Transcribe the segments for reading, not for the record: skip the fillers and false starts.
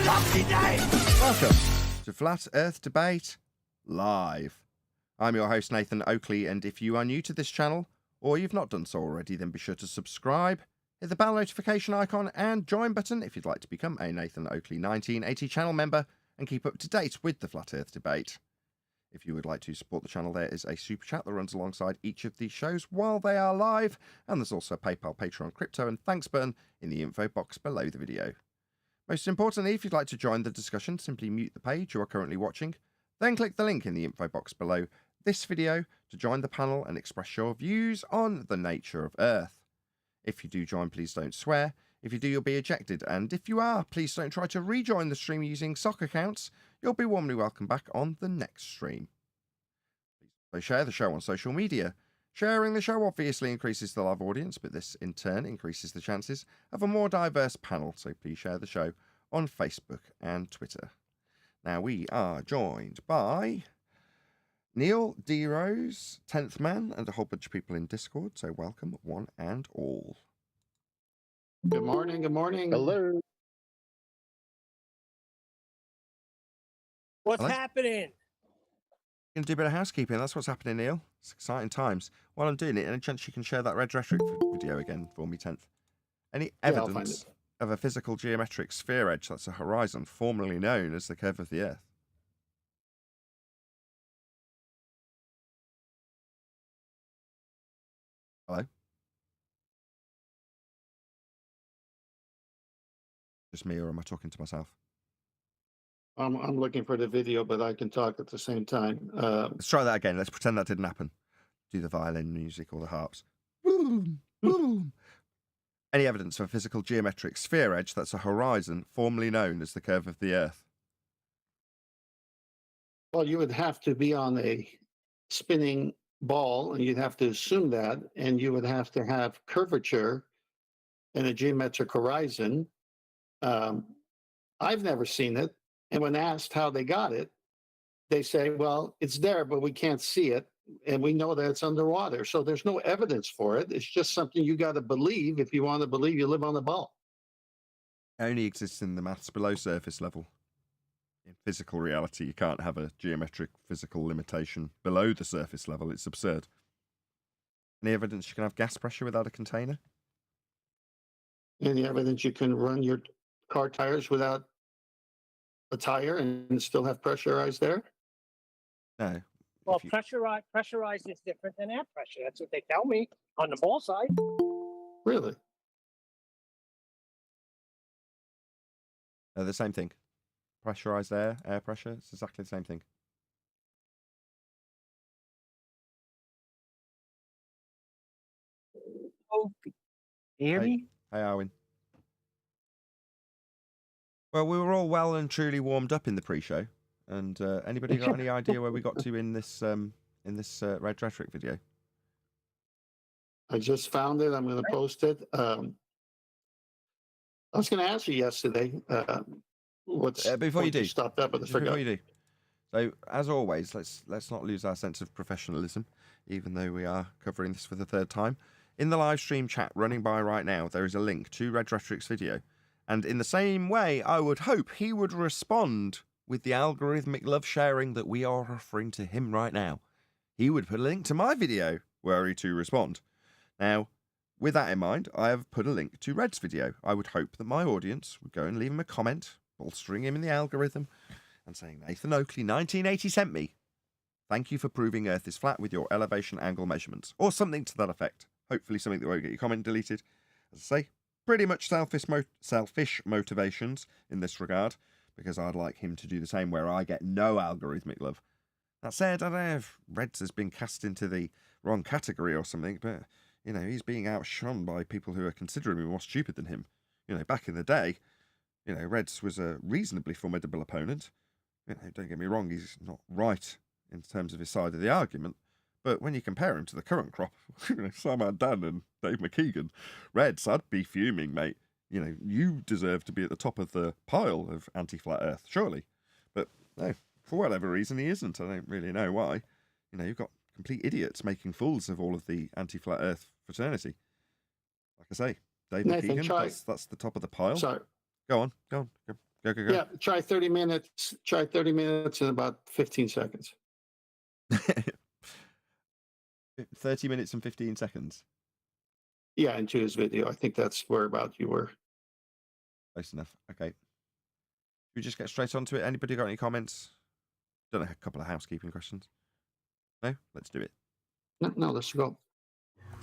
Welcome to Flat Earth Debate Live. I'm your host Nathan Oakley, and if you are new to this channel, or you've not done so already, then be sure to subscribe, hit the bell notification icon and join button if you'd like to become a Nathan Oakley 1980 channel member and keep up to date with the Flat Earth Debate. If you would like to support the channel, there is a super chat that runs alongside each of these shows while they are live, and there's also a PayPal, Patreon, crypto and thanks button in the info box below the video. Most importantly, if you'd like to join the discussion, simply mute the page you are currently watching, then click the link in the info box below this video to join the panel and express your views on the nature of Earth. If you do join, please don't swear. If you do, you'll be ejected, and if you are, please don't try to rejoin the stream using sock accounts. You'll be warmly welcome back on the next stream. Please share the show on social media. Sharing the show obviously increases the live audience, but this in turn increases the chances of a more diverse panel, so please share the show on Facebook and Twitter. Now we are joined by Neil, D-Rose, 10th Man, and a whole bunch of people in Discord, so welcome one and all. Good morning, good morning. Hello. What's Hello? happening? Going to do a bit of housekeeping. That's what's happening, Neil. It's exciting times. While I'm doing it, any chance you can share that Red Rhetoric video again for me, 10th? Any evidence of a physical geometric sphere edge that's a horizon, formerly known as the curve of the Earth? Hello? Just me, or am I talking to myself? I'm looking for the video, but I can talk at the same time. Let's try that again. Let's pretend that didn't happen. Do the violin music or the harps. Any evidence of a physical geometric sphere edge that's a horizon, formerly known as the curve of the Earth? Well, you would have to be on a spinning ball, and you'd have to assume that, and you would have to have curvature in a geometric horizon. I've never seen it. And when asked how they got it, they say, well, it's there, but we can't see it. And we know that it's underwater. So there's no evidence for it. It's just something you got to believe. If you want to believe, you live on the ball. It only exists in the maths below surface level. In physical reality, you can't have a geometric physical limitation below the surface level. It's absurd. Any evidence you can have gas pressure without a container? Any evidence you can run your car tires without a tire and still have pressurized air? No. Well, pressurized is different than air pressure. That's what they tell me on the ball side. Really? The same thing. Pressurized air, air pressure, it's exactly the same thing. Oh, hear me? Hey, Arwin. Well, we were all well and truly warmed up in the pre-show, and anybody got any idea where we got to in this Red Rhetoric video? I just found it. I'm going to post it. I was going to ask you yesterday. Before you do, stop that, but I forgot. Before you do, so as always, let's not lose our sense of professionalism, even though we are covering this for the third time. In the live stream chat running by right now, there is a link to Red Rhetoric's video. And in the same way, I would hope he would respond with the algorithmic love sharing that we are offering to him right now. He would put a link to my video were he to respond. Now, with that in mind, I have put a link to Red's video. I would hope that my audience would go and leave him a comment, bolstering him in the algorithm, and saying, Nathan Oakley 1980 sent me. Thank you for proving Earth is flat with your elevation angle measurements. Or something to that effect. Hopefully something that won't get your comment deleted. As I say, pretty much selfish motivations in this regard, because I'd like him to do the same where I get no algorithmic love. That said, I don't know if Reds has been cast into the wrong category or something, but, you know, he's being outshone by people who are considerably more stupid than him. You know, back in the day, you know, Reds was a reasonably formidable opponent. You know, don't get me wrong, he's not right in terms of his side of the argument, but when you compare him to the current crop, you know, Sam Dan and Dave McKeegan, Reds, I'd be fuming, mate. You know, you deserve to be at the top of the pile of anti-flat Earth, surely. But no, for whatever reason, he isn't. I don't really know why. You know, you've got complete idiots making fools of all of the anti-flat Earth fraternity. Like I say, Dave Nathan, McKeegan, that's the top of the pile. Sorry. Go on. Go, go, go. Yeah, try 30 minutes. Try 30 minutes in about 15 seconds. 30 minutes and 15 seconds. Yeah, into his video. I think that's where about you were. Close enough. Okay. We just get straight onto it. Anybody got any comments? Done a couple of housekeeping questions. No? Let's do it. No, let's go.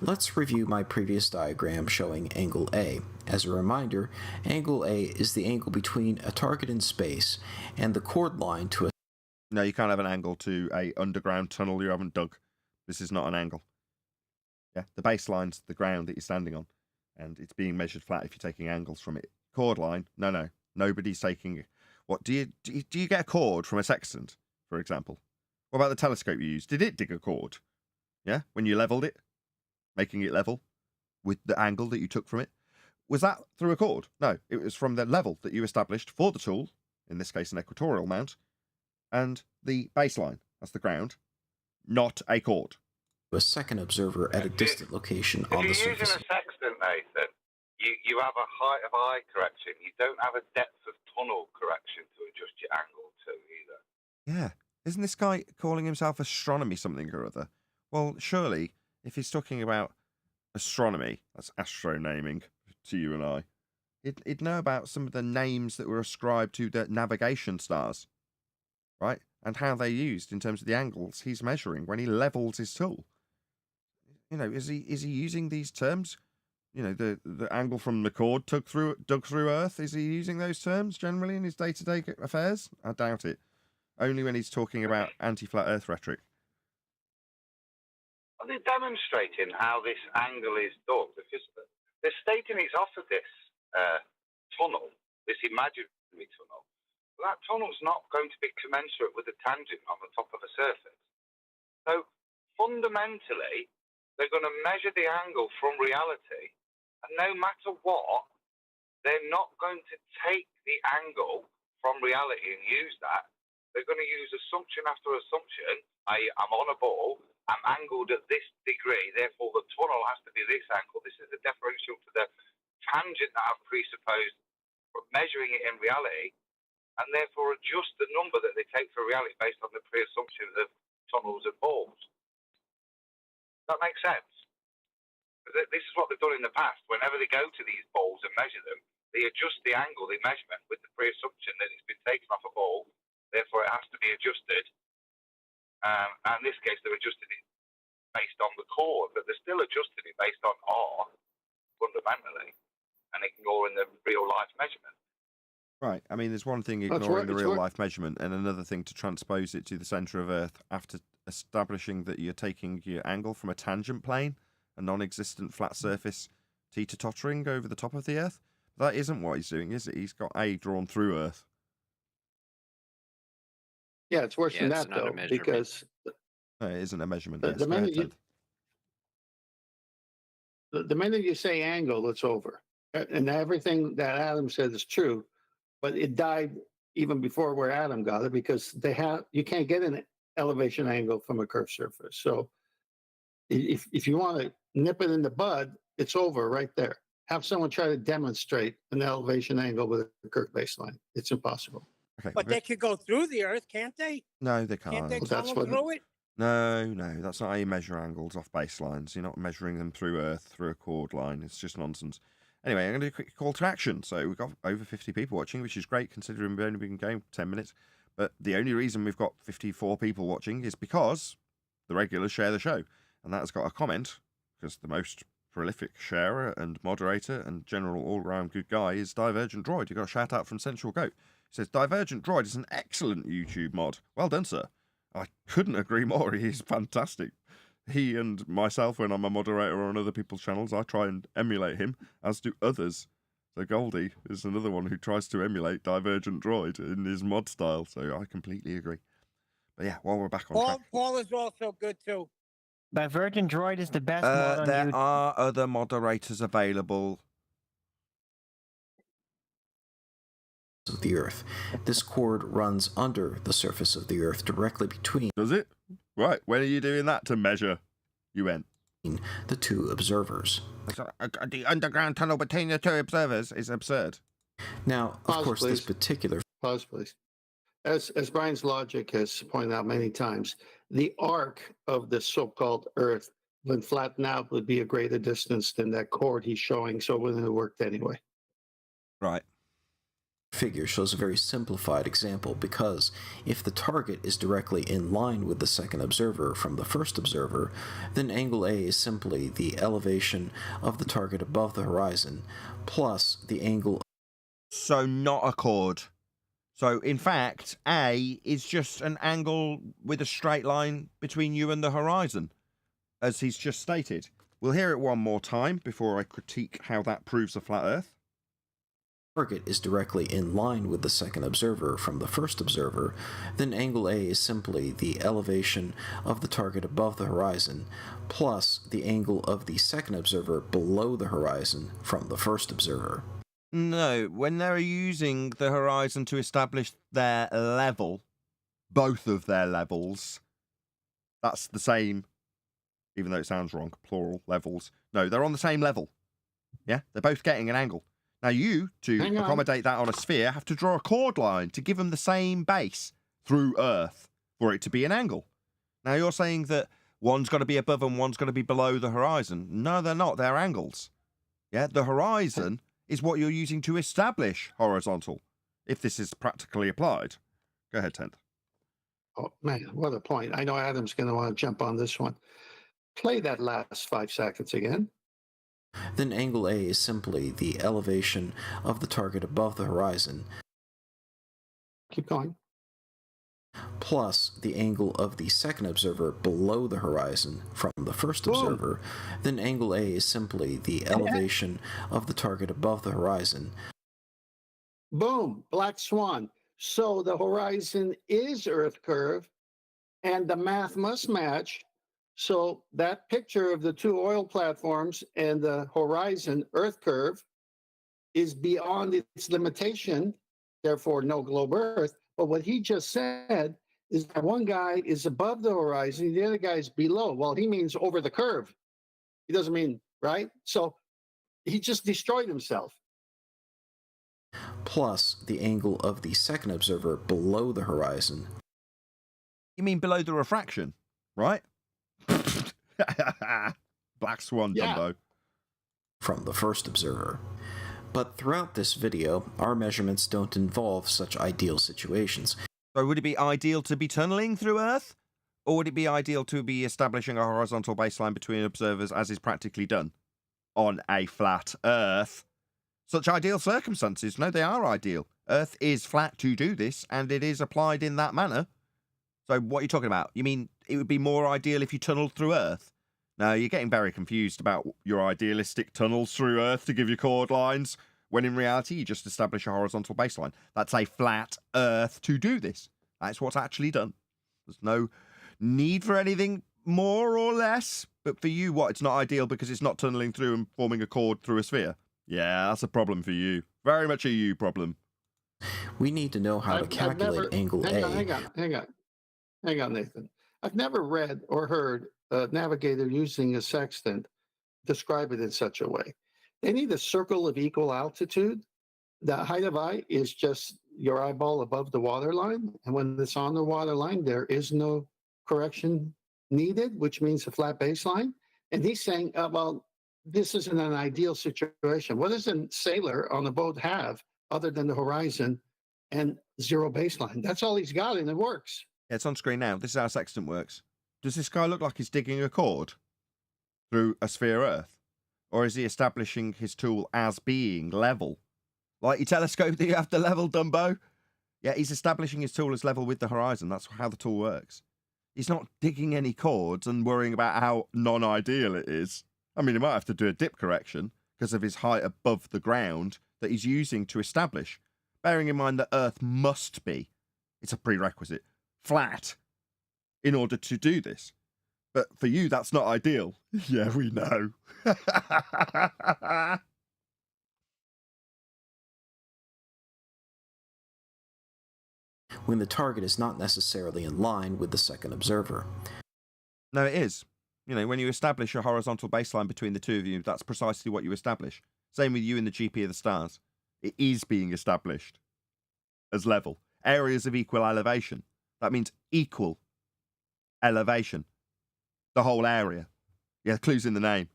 Let's review my previous diagram showing angle A. As a reminder, angle A is the angle between a target in space and the chord line to a... No, you can't have an angle to a underground tunnel you haven't dug. This is not an angle. Yeah, the baseline's the ground that you're standing on, and it's being measured flat if you're taking angles from it. Chord line, no. Nobody's taking... What, do you get a chord from a sextant, for example? What about the telescope you used? Did it dig a chord? Yeah, when you leveled it? Making it level with the angle that you took from it. Was that through a chord? No, it was from the level that you established for the tool, in this case an equatorial mount, and the baseline, that's the ground, not a chord. A second observer at a distant location on the If you're surface. using a sextant, Nathan, you have a height of eye correction. You don't have a depth of tunnel correction to adjust your angle to either. Yeah. Isn't this guy calling himself astronomy something or other? Well, surely, if he's talking about astronomy, that's astronaming to you and I, he'd know about some of the names that were ascribed to the navigation stars, right? And how they're used in terms of the angles he's measuring when he levels his tool. You know, is he using these terms? You know, the angle from the chord dug through Earth, is he using those terms generally in his day-to-day affairs? I doubt it. Only when he's talking about anti-flat Earth rhetoric. Well, they're demonstrating how this angle is done because they're stating it's off of this tunnel, this imaginary tunnel. Well, that tunnel's not going to be commensurate with the tangent on the top of a surface. So fundamentally, they're going to measure the angle from reality, and no matter what, they're not going to take the angle from reality and use that. They're going to use assumption after assumption, i.e. I'm on a ball, I'm angled at this degree, therefore the tunnel has to be this angle. This is the differential to the tangent that I've presupposed from measuring it in reality, and therefore adjust the number that they take for reality based on the pre-assumption of tunnels and balls. That makes sense. This is what they've done in the past. Whenever they go to these balls and measure them, they adjust the angle, the measurement, with the pre-assumption that it's been taken off a ball. Therefore, it has to be adjusted. And in this case, they're adjusting it based on the chord, but they're still adjusting it based on R, fundamentally, and ignoring the real-life measurement. Right. I mean, there's one thing ignoring the real-life measurement and another thing to transpose it to the centre of Earth after establishing that you're taking your angle from a tangent plane, a non-existent flat surface teeter-tottering over the top of the Earth. That isn't what he's doing, is it? He's got A drawn through Earth. Yeah, it's worse than that, though, because... No, it isn't a measurement. The minute you say angle, it's over. And everything that Adam said is true, but it died even before where Adam got it, because you can't get an elevation angle from a curved surface. So if you want to nip it in the bud, it's over right there. Have someone try to demonstrate an elevation angle with a curved baseline. It's impossible. Okay, But they could go through the Earth, can't they? No, they can't. Can't they Well, that's tunnel what- through it? No, that's not how you measure angles off baselines. You're not measuring them through Earth, through a chord line. It's just nonsense. Anyway, I'm going to do a quick call to action. So we've got over 50 people watching, which is great considering we've only been going 10 minutes. But the only reason we've got 54 people watching is because the regulars share the show. And that has got a comment, because the most prolific sharer and moderator and general all-round good guy is Divergent Droid. You got a shout out from Central Goat. He says, Divergent Droid is an excellent YouTube mod. Well done, sir. I couldn't agree more. He's fantastic. He and myself, when I'm a moderator on other people's channels, I try and emulate him, as do others. So Goldie is another one who tries to emulate Divergent Droid in his mod style. So I completely agree. But yeah, while we're back on track. Paul is also good too. Divergent Droid is the best mod on There YouTube. are other moderators available. Of the Earth. This chord runs under the surface of the Earth, directly between Does it? Right. When are you doing that to measure? You went. the two observers. The underground tunnel between the two observers is absurd. Now, of Pause, course, this please. particular Pause, please. As Brian's logic has pointed out many times, the arc of the so-called Earth, when flattened out, would be a greater distance than that chord he's showing, so it wouldn't have worked anyway. Right. figure shows a very simplified example because if the target is directly in line with the second observer from the first observer, then angle A is simply the elevation of the target above the horizon plus the angle. So not a chord. So in fact, A is just an angle with a straight line between you and the horizon, as he's just stated. We'll hear it one more time before I critique how that proves a flat Earth. Target is directly in line with the second observer from the first observer, then angle A is simply the elevation of the target above the horizon plus the angle of the second observer below the horizon from the first observer. No, when they're using the horizon to establish their level, both of their levels, that's the same, even though it sounds wrong, plural levels. No, they're on the same level. Yeah, they're both getting an angle. Now you, to accommodate that on a sphere, have to draw a chord line to give them the same base through Earth for it to be an angle. Now you're saying that one's got to be above and one's got to be below the horizon. No, they're not. They're angles. Yeah, the horizon is what you're using to establish horizontal, if this is practically applied. Go ahead, Tenth. Oh, man, what a point. I know Adam's going to want to jump on this one. Play that last 5 seconds again. Then angle A is simply the elevation of the target above the horizon. Keep going. Plus the angle of the second observer below the horizon from the first observer. Then angle A is simply the elevation of the target above the horizon. Boom, black swan. So the horizon is Earth curve, and the math must match. So that picture of the two oil platforms and the horizon Earth curve is beyond its limitation, therefore no globe Earth. But what he just said is that one guy is above the horizon, the other guy is below. Well, he means over the curve. He doesn't mean, right? So he just destroyed himself. Plus the angle of the second observer below the horizon. You mean below the refraction, right? Black swan, Dumbo. From the first observer. But throughout this video, our measurements don't involve such ideal situations. So would it be ideal to be tunneling through Earth? Or would it be ideal to be establishing a horizontal baseline between observers as is practically done on a flat Earth? Such ideal circumstances, no, they are ideal. Earth is flat to do this, and it is applied in that manner. So what are you talking about? You mean it would be more ideal if you tunneled through Earth? No, you're getting very confused about your idealistic tunnels through Earth to give you chord lines, when in reality you just establish a horizontal baseline. That's a flat Earth to do this. That's what's actually done. There's no need for anything more or less. But for you, what? It's not ideal because it's not tunneling through and forming a chord through a sphere? Yeah, that's a problem for you. Very much a you problem. We need to know how to calculate angle A. Hang on, Nathan. I've never read or heard a navigator using a sextant describe it in such a way. They need a circle of equal altitude. The height of eye is just your eyeball above the water line. And when it's on the water line, there is no correction needed, which means a flat baseline. And he's saying, well, this isn't an ideal situation. What does a sailor on a boat have other than the horizon and zero baseline? That's all he's got, and it works. Yeah, it's on screen now. This is how sextant works. Does this guy look like he's digging a chord through a sphere Earth? Or is he establishing his tool as being level? Like your telescope that you have to level, Dumbo? Yeah, he's establishing his tool as level with the horizon. That's how the tool works. He's not digging any chords and worrying about how non-ideal it is. I mean, he might have to do a dip correction because of his height above the ground that he's using to establish. Bearing in mind that Earth must be, it's a prerequisite, flat in order to do this. But for you, that's not ideal. Yeah, we know. When the target is not necessarily in line with the second observer. No, it is. You know, when you establish a horizontal baseline between the two of you, that's precisely what you establish. Same with you and the GP of the stars. It is being established as level. Areas of equal elevation. That means equal elevation. The whole area. Yeah, clues in the name.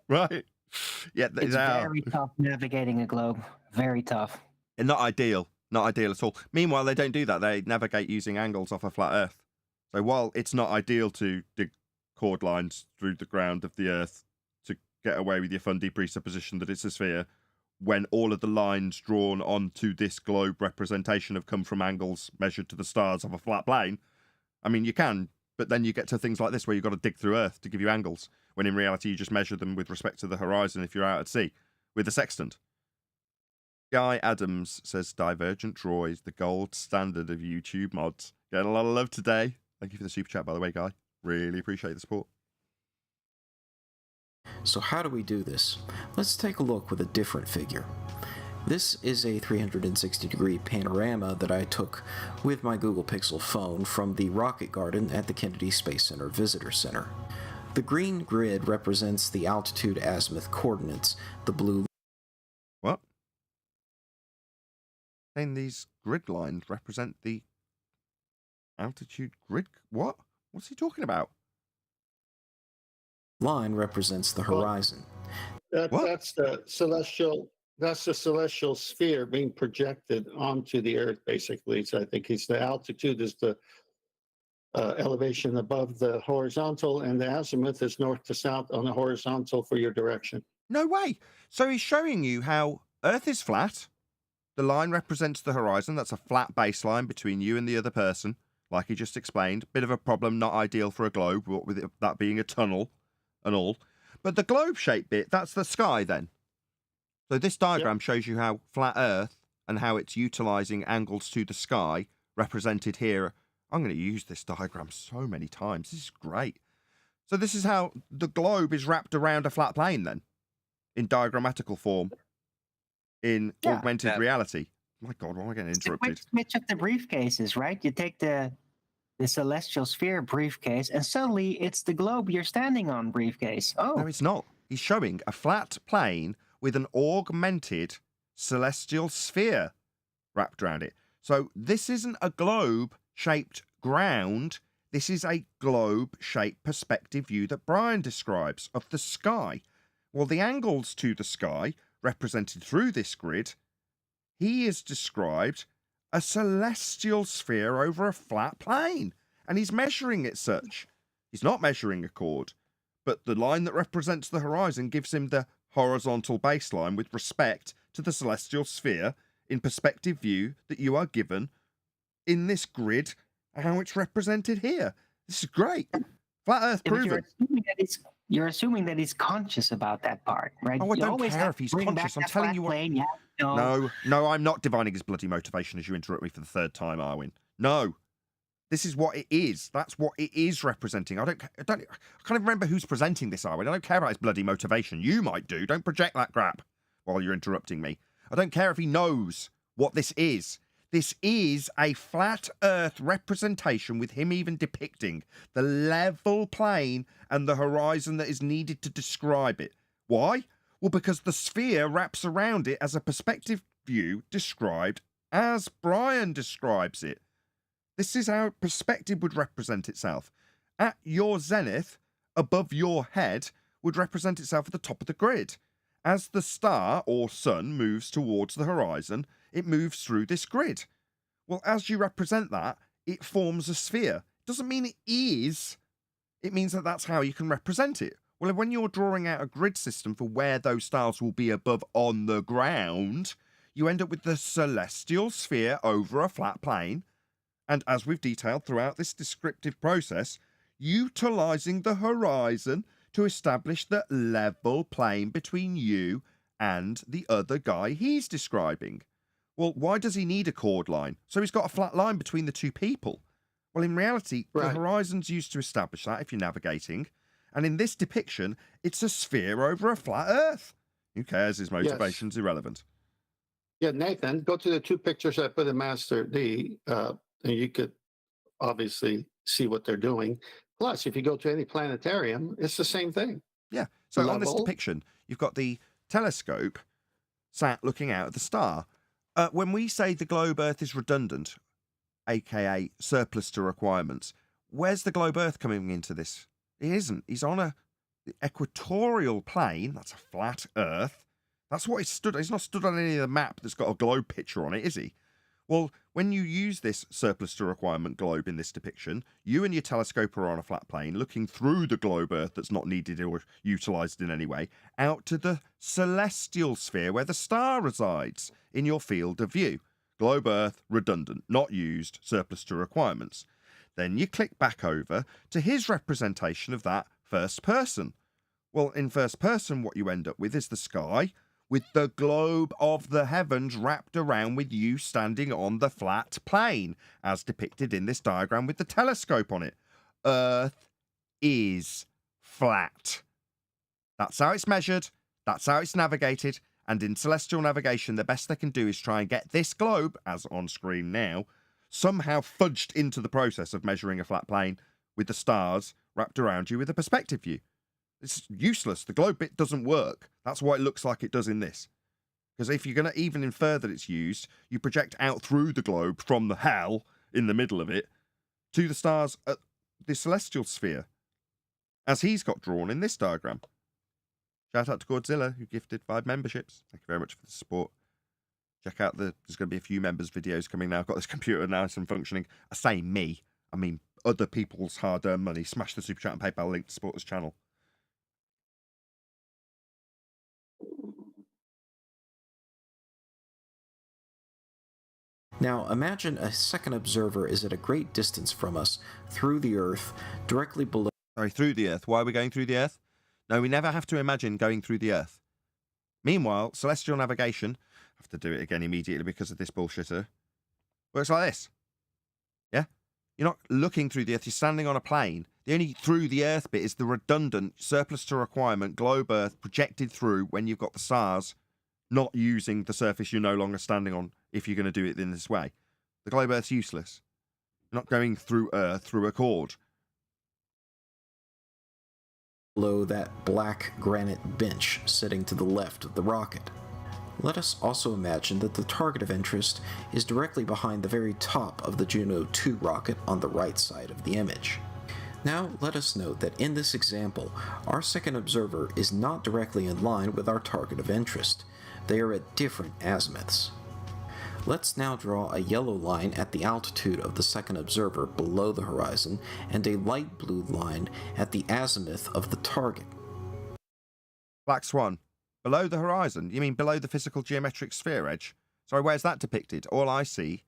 Right. Yeah, It's very tough navigating a globe. Very tough. and not ideal. Not ideal at all. Meanwhile, they don't do that. They navigate using angles off a flat Earth. So while it's not ideal to dig chord lines through the ground of the Earth to get away with your fundy presupposition that it's a sphere, when all of the lines drawn onto this globe representation have come from angles measured to the stars of a flat plane, I mean, you can, but then you get to things like this where you've got to dig through Earth to give you angles, when in reality you just measure them with respect to the horizon if you're out at sea, with a sextant. Guy Adams says Divergent Draw is the gold standard of YouTube mods. Getting a lot of love today. Thank you for the super chat, by the way, Guy. Really appreciate the support. So how do we do this? Let's take a look with a different figure. This is a 360-degree panorama that I took with my Google Pixel phone from the Rocket Garden at the Kennedy Space Center Visitor Center. The green grid represents the altitude azimuth coordinates. The blue... What? Saying these grid lines represent the altitude grid? What? What's he talking about? line represents the horizon. That's the celestial sphere being projected onto the Earth, basically. So I think the altitude is the elevation above the horizontal, and the azimuth is north to south on the horizontal for your direction. No way. So he's showing you how Earth is flat. The line represents the horizon. That's a flat baseline between you and the other person, like he just explained. Bit of a problem, not ideal for a globe, what with that being a tunnel and all. But the globe-shaped bit, that's the sky then. So this diagram shows you how flat Earth and how it's utilising angles to the sky, represented here. I'm going to use this diagram so many times. This is great. So this is how the globe is wrapped around a flat plane then, in diagrammatical form, in augmented reality. My God, why am I getting interrupted? Switch up the briefcases, right? You take the celestial sphere briefcase, and suddenly it's the globe you're standing on briefcase. Oh. No, it's not. He's showing a flat plane with an augmented celestial sphere wrapped around it. So this isn't a globe-shaped ground. This is a globe-shaped perspective view that Brian describes of the sky. Well, the angles to the sky, represented through this grid, he has described a celestial sphere over a flat plane, and he's measuring it such. He's not measuring a chord, but the line that represents the horizon gives him the horizontal baseline with respect to the celestial sphere in perspective view that you are given in this grid, how it's represented here. This is great. Flat Earth proven. You're assuming that he's conscious about that part, right? Oh, I don't care if he's conscious. I'm telling you what. No, I'm not divining his bloody motivation as you interrupt me for the third time, Arwin. No. This is what it is. That's what it is representing. I can't even remember who's presenting this, Arwin. I don't care about his bloody motivation. You might do. Don't project that crap while you're interrupting me. I don't care if he knows what this is. This is a flat Earth representation with him even depicting the level plane and the horizon that is needed to describe it. Why? Well, because the sphere wraps around it as a perspective view described as Brian describes it. This is how perspective would represent itself. At your zenith, above your head, would represent itself at the top of the grid. As the star or sun moves towards the horizon, it moves through this grid. Well, as you represent that, it forms a sphere. It doesn't mean it is. It means that that's how you can represent it. Well, when you're drawing out a grid system for where those stars will be above on the ground, you end up with the celestial sphere over a flat plane. And as we've detailed throughout this descriptive process, utilising the horizon to establish the level plane between you and the other guy he's describing. Well, why does he need a chord line? So he's got a flat line between the two people. Well, in reality, the horizon's used to establish that if you're navigating. And in this depiction, it's a sphere over a flat Earth. Who cares? His motivation's irrelevant. Yeah, Nathan, go to the two pictures I put in Master D, and you could obviously see what they're doing. Plus, if you go to any planetarium, it's the same thing. Yeah. So on this depiction, you've got the telescope sat looking out at the star. When we say the globe Earth is redundant, aka surplus to requirements, where's the globe Earth coming into this? It isn't. He's on a equatorial plane. That's a flat Earth. That's what he's stood. He's not stood on any of the map that's got a globe picture on it, is he? Well, when you use this surplus to requirement globe in this depiction, you and your telescope are on a flat plane looking through the globe Earth that's not needed or utilised in any way, out to the celestial sphere where the star resides in your field of view. Globe Earth, redundant, not used, surplus to requirements. Then you click back over to his representation of that first person. Well, in first person, what you end up with is the sky, with the globe of the heavens wrapped around with you standing on the flat plane, as depicted in this diagram with the telescope on it. Earth is flat. That's how it's measured, that's how it's navigated, and in celestial navigation, the best they can do is try and get this globe, as on screen now, somehow fudged into the process of measuring a flat plane with the stars wrapped around you with a perspective view. It's useless. The globe bit doesn't work. That's why it looks like it does in this. Because if you're going to even infer that it's used, you project out through the globe from the hell in the middle of it to the stars at the celestial sphere, as he's got drawn in this diagram. Shout out to Godzilla, who gifted 5 memberships. Thank you very much for the support. Check out there's going to be a few members' videos coming now. I've got this computer nice and functioning. I say me. I mean other people's hard-earned money. Smash the Super Chat and PayPal link to support this channel. Now, imagine a second observer is at a great distance from us, through the Earth, directly below... Sorry, through the Earth. Why are we going through the Earth? No, we never have to imagine going through the Earth. Meanwhile, celestial navigation, I have to do it again immediately because of this bullshitter, works like this. Yeah? You're not looking through the Earth, you're standing on a plane. The only through the Earth bit is the redundant, surplus to requirement, globe Earth projected through when you've got the stars not using the surface you're no longer standing on if you're going to do it in this way. The globe Earth's useless. You're not going through Earth through a chord. Below that black granite bench sitting to the left of the rocket. Let us also imagine that the target of interest is directly behind the very top of the Juno 2 rocket on the right side of the image. Now let us note that in this example, our second observer is not directly in line with our target of interest. They are at different azimuths. Let's now draw a yellow line at the altitude of the second observer below the horizon and a light blue line at the azimuth of the target. Black Swan. Below the horizon? You mean below the physical geometric sphere edge? Sorry, where's that depicted? All I see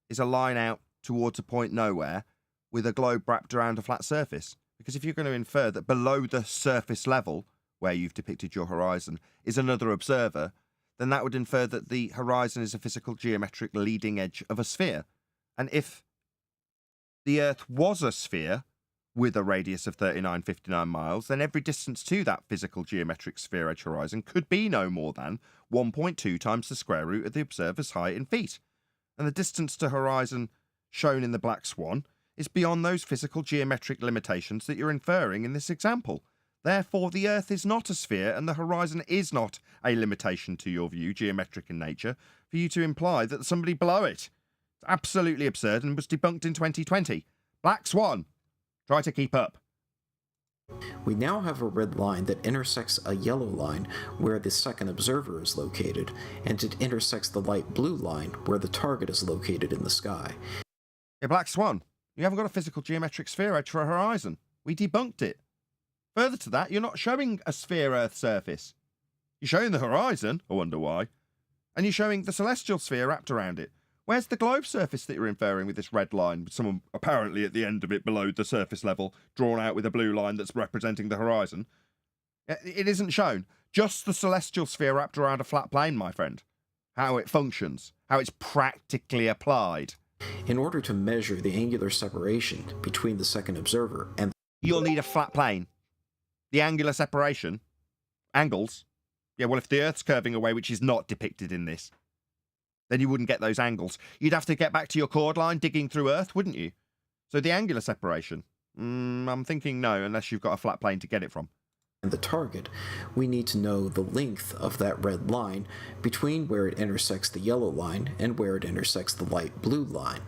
is a line out towards a point nowhere with a globe wrapped around a flat surface. Because if you're going to infer that below the surface level, where you've depicted your horizon, is another observer, then that would infer that the horizon is a physical geometric leading edge of a sphere. And if the Earth was a sphere with a radius of 3959 miles, then every distance to that physical geometric sphere edge horizon could be no more than 1.2 times the square root of the observer's height in feet. And the distance to horizon shown in the Black Swan is beyond those physical geometric limitations that you're inferring in this example. Therefore, the Earth is not a sphere, and the horizon is not a limitation to your view, geometric in nature, for you to imply that somebody below it. It's absolutely absurd and was debunked in 2020. Black Swan. Try to keep up. We now have a red line that intersects a yellow line where the second observer is located, and it intersects the light blue line where the target is located in the sky. Yeah, Black Swan, you haven't got a physical geometric sphere edge for a horizon. We debunked it. Further to that, you're not showing a sphere Earth surface. You're showing the horizon, I wonder why, and you're showing the celestial sphere wrapped around it. Where's the globe surface that you're inferring with this red line, with someone apparently at the end of it below the surface level, drawn out with a blue line that's representing the horizon? It isn't shown. Just the celestial sphere wrapped around a flat plane, my friend. How it functions. How it's practically applied. In order to measure the angular separation between the second observer and... You'll need a flat plane. The angular separation. Angles. Yeah, well, if the Earth's curving away, which is not depicted in this, then you wouldn't get those angles. You'd have to get back to your chord line digging through Earth, wouldn't you? So the angular separation. I'm thinking no, unless you've got a flat plane to get it from. the target, we need to know the length of that red line between where it intersects the yellow line and where it intersects the light blue line.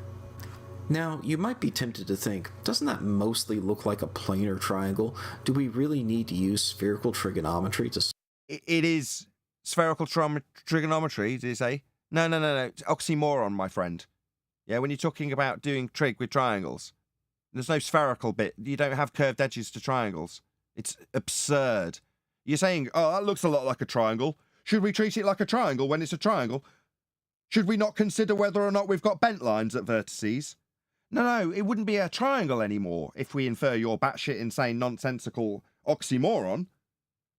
Now, you might be tempted to think, doesn't that mostly look like a planar triangle? Do we really need to use spherical trigonometry to... It is spherical trigonometry, did you say? No. It's oxymoron, my friend. Yeah, when you're talking about doing trig with triangles, there's no spherical bit. You don't have curved edges to triangles. It's absurd. You're saying, oh, that looks a lot like a triangle. Should we treat it like a triangle when it's a triangle? Should we not consider whether or not we've got bent lines at vertices? No, it wouldn't be a triangle anymore if we infer your batshit insane nonsensical oxymoron,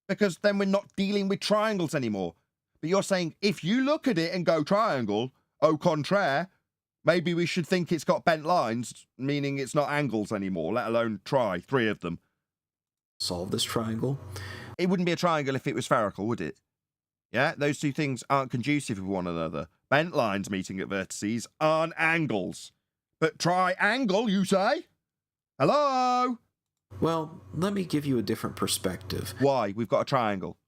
because then we're not dealing with triangles anymore. But you're saying if you look at it and go triangle, au contraire, maybe we should think it's got bent lines, meaning it's not angles anymore, let alone try 3 of them. solve this triangle? It wouldn't be a triangle if it was spherical, would it? Yeah, those two things aren't conducive with one another. Bent lines meeting at vertices aren't angles. But triangle, you say? Hello? Well, let me give you a different perspective. Why? We've got a triangle.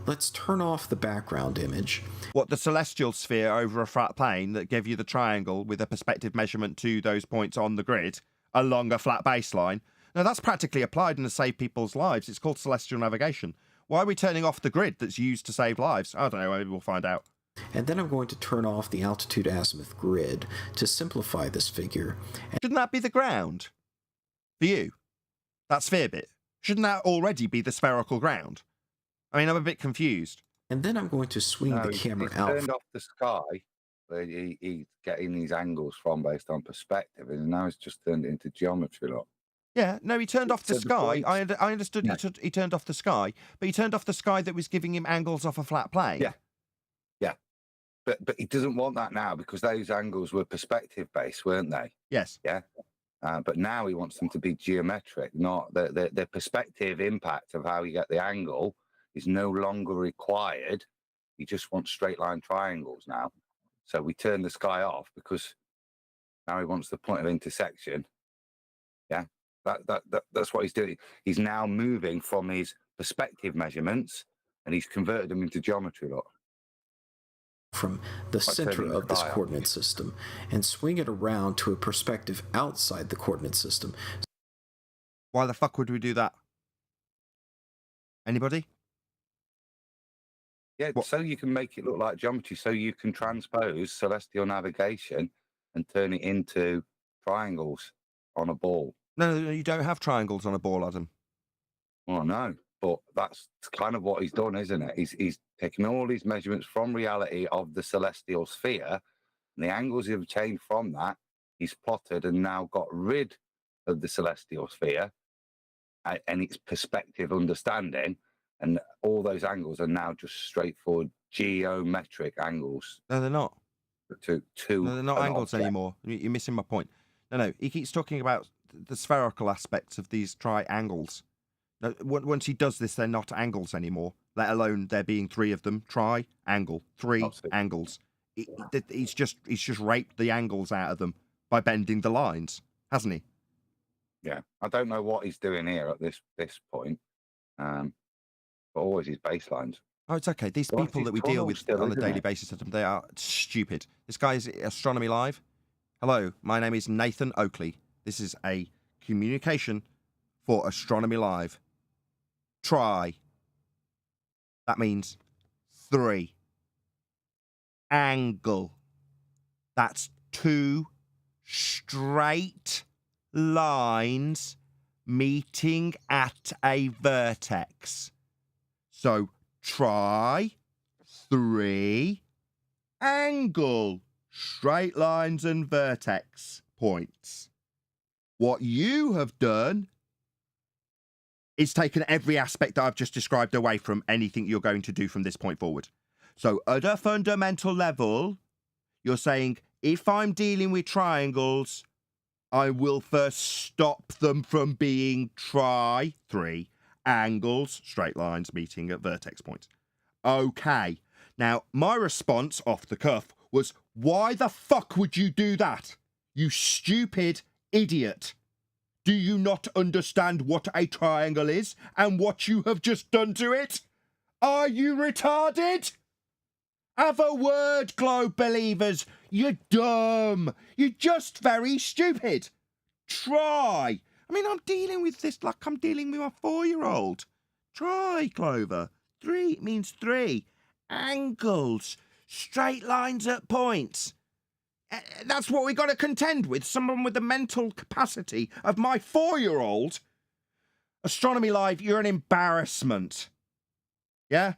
Let's turn off the background image. What, the celestial sphere over a flat plane that gave you the triangle with a perspective measurement to those points on the grid along a flat baseline? Now, that's practically applied and has saved people's lives. It's called celestial navigation. Why are we turning off the grid that's used to save lives? I don't know, maybe we'll find out. And then I'm going to turn off the altitude azimuth grid to simplify this figure. Shouldn't that be the ground? For you? That sphere bit? Shouldn't that already be the spherical ground? I mean, I'm a bit confused. And then I'm going to swing the camera he's out. turned off the sky where he's getting these angles from based on perspective, and now he's just turned it into geometry. Look. Yeah, no, he turned off the So the sky. point- I understood Yeah. he turned off the sky, but he turned off the sky that was giving him angles off a flat plane. Yeah. But he doesn't want that now because those angles were perspective based, weren't they? Yes. Yeah. But now he wants them to be geometric, not the perspective impact of how you get the angle is no longer required. He just wants straight line triangles now. So we turn the sky off because now he wants the point of intersection. Yeah. That's what he's doing. He's now moving from his perspective measurements and he's converted them into geometry. Look. From the center turning the of this sky off. coordinate system and swing it around to a perspective outside the coordinate system. Why the fuck would we do that? Anybody? Yeah, What? so you can make it look like geometry, so you can transpose celestial navigation and turn it into triangles on a ball. No, you don't have triangles on a ball, Adam. Well, no, but that's kind of what he's done, isn't it? He's taken all these measurements from reality of the celestial sphere, and the angles he've changed from that, he's plotted and now got rid of the celestial sphere and its perspective understanding, and all those angles are now just straightforward geometric angles. No, they're not. To No, they're not an angles object. anymore. You're missing my point. No, he keeps talking about the spherical aspects of these triangles. No, once he does this, they're not angles anymore, let alone there being 3 of them. Triangle, 3 Absolutely. angles. He's just raped the angles out of them by bending the lines, hasn't he? Yeah, I don't know what he's doing here at this point, but always his baselines. Oh, it's okay. These Well, that's people his that we deal tunnel with still, on a isn't daily it? basis, Adam, they are stupid. This guy is Astronomy Live. Hello, my name is Nathan Oakley. This is a communication for Astronomy Live. Try. That means 3. Angle. That's 2 straight lines meeting at a vertex. So try 3 angle, straight lines and vertex points. What you have done is taken every aspect that I've just described away from anything you're going to do from this point forward. So at a fundamental level, you're saying, if I'm dealing with triangles, I will first stop them from being 3 angles, straight lines meeting at vertex points. Okay. Now, my response off the cuff was, why the fuck would you do that? You stupid idiot. Do you not understand what a triangle is and what you have just done to it? Are you retarded? Have a word, globe believers. You're dumb. You're just very stupid. Try. I mean, I'm dealing with this like I'm dealing with my 4-year-old. Try, Clover. 3 means 3. Angles. Straight lines at points. That's what we got to contend with. Someone with the mental capacity of my 4-year-old. Astronomy Live, you're an embarrassment. Yeah?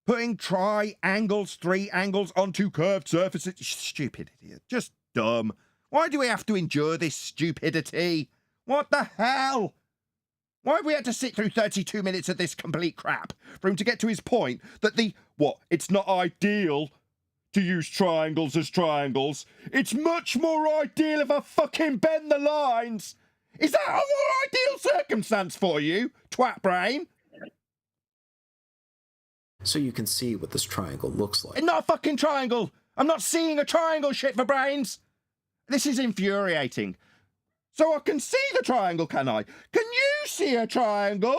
Putting triangles, 3 angles onto curved surfaces. Stupid idiot. Just dumb. Why do we have to endure this stupidity? What the hell? Why have we had to sit through 32 minutes of this complete crap for him to get to his point that it's not ideal to use triangles as triangles. It's much more ideal if I fucking bend the lines. Is that a more ideal circumstance for you, twat brain? So you can see what this triangle looks like. It's not a fucking triangle. I'm not seeing a triangle, shit for brains. This is infuriating. So I can see the triangle, can I? Can you see a triangle?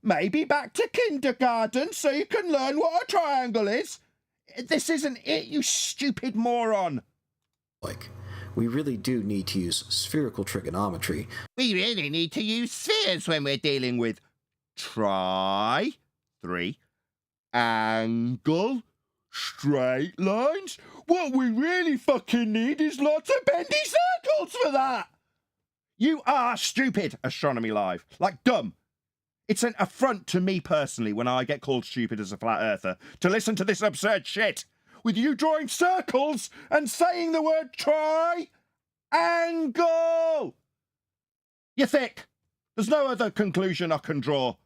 Maybe back to kindergarten so you can learn what a triangle is. This isn't it, you stupid moron. We really do need to use spherical trigonometry. We really need to use spheres when we're dealing with 3 angle straight lines. What we really fucking need is lots of bendy circles for that. You are stupid, Astronomy Live. Like, dumb. It's an affront to me personally when I get called stupid as a flat earther to listen to this absurd shit with you drawing circles and saying the word triangle. You're thick. There's no other conclusion I can draw.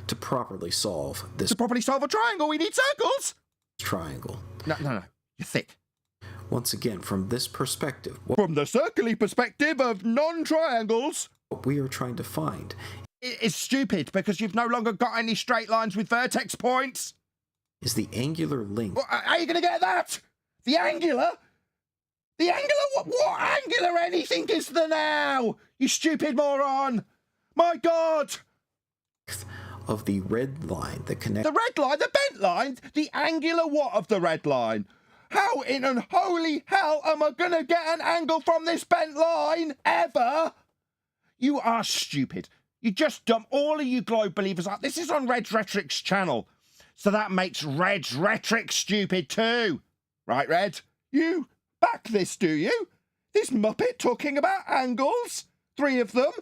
To properly solve this To properly solve a triangle, we need circles. triangle. No. You're thick. Once again, from this perspective, From the circly perspective of non-triangles, what we are trying to find is stupid because you've no longer got any straight lines with vertex points. is the angular length How are you going to get that? The angular? The angular? What angular anything is there now? You stupid moron. My God. of the red line that connects The red line, the bent line, the angular what of the red line? How in unholy hell am I going to get an angle from this bent line ever? You are stupid. You just dump all of you globe believers up. This is on Red Rhetoric's channel. So that makes Red Rhetoric stupid too. Right, Red? You back this, do you? This muppet talking about angles? 3 of them?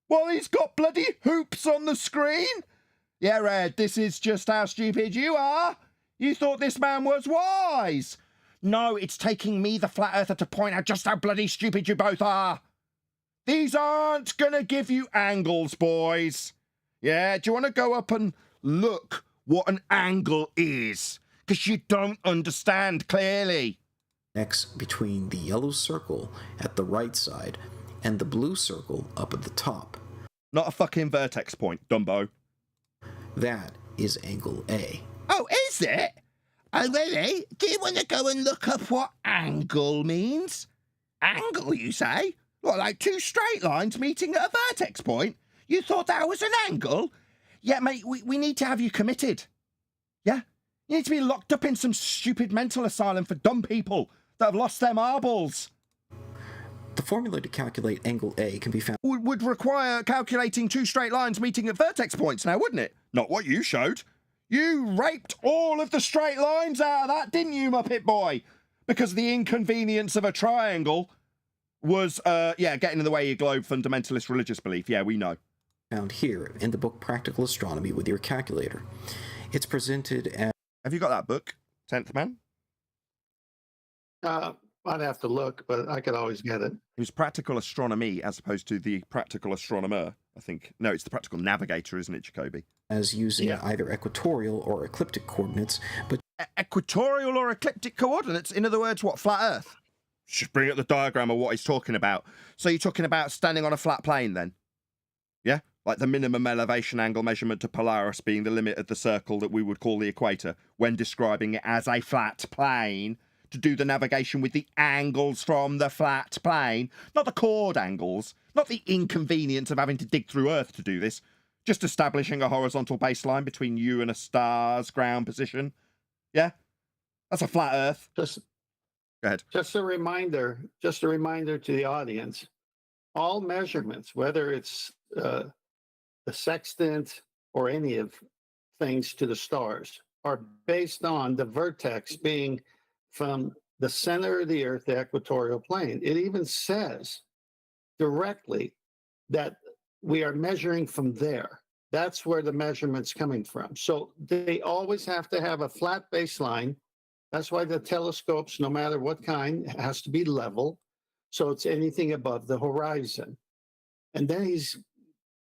While he's got bloody hoops on the screen? Yeah, Red, this is just how stupid you are. You thought this man was wise. No, it's taking me, the flat earther, to point out just how bloody stupid you both are. These aren't going to give you angles, boys. Yeah, do you want to go up and look what an angle is? Because you don't understand clearly. between the yellow circle at the right side and the blue circle up at the top. Not a fucking vertex point, Dumbo. That is angle A. Oh, is it? Oh, really? Do you want to go and look up what angle means? Angle, you say? What, like 2 straight lines meeting at a vertex point? You thought that was an angle? Yeah, mate, we need to have you committed. Yeah? You need to be locked up in some stupid mental asylum for dumb people that have lost their marbles. The formula to calculate angle A can be found Would require calculating 2 straight lines meeting at vertex points now, wouldn't it? Not what you showed. You raped all of the straight lines out of that, didn't you, Muppet Boy? Because the inconvenience of a triangle was, getting in the way of your globe fundamentalist religious belief. Yeah, we know. found here in the book Practical Astronomy with your calculator. It's presented as... Have you got that book, 10th Man? I'd have to look, but I could always get it. It was Practical Astronomy as opposed to the Practical Astronomer, I think. No, it's the Practical Navigator, isn't it, Jacoby? as using either equatorial or ecliptic coordinates, but Equatorial or ecliptic coordinates? In other words, what, flat Earth? Just bring up the diagram of what he's talking about. So you're talking about standing on a flat plane then? Yeah? Like the minimum elevation angle measurement to Polaris being the limit of the circle that we would call the equator when describing it as a flat plane. to do the navigation with the angles from the flat plane, not the chord angles, not the inconvenience of having to dig through Earth to do this, just establishing a horizontal baseline between you and a star's ground position. Yeah? That's a flat Earth. Just, Go ahead. just a reminder to the audience, all measurements, whether it's the sextant or any of things to the stars, are based on the vertex being from the center of the Earth, the equatorial plane. It even says directly that we are measuring from there. That's where the measurement's coming from. So they always have to have a flat baseline. That's why the telescopes, no matter what kind, has to be level. So it's anything above the horizon. And then he's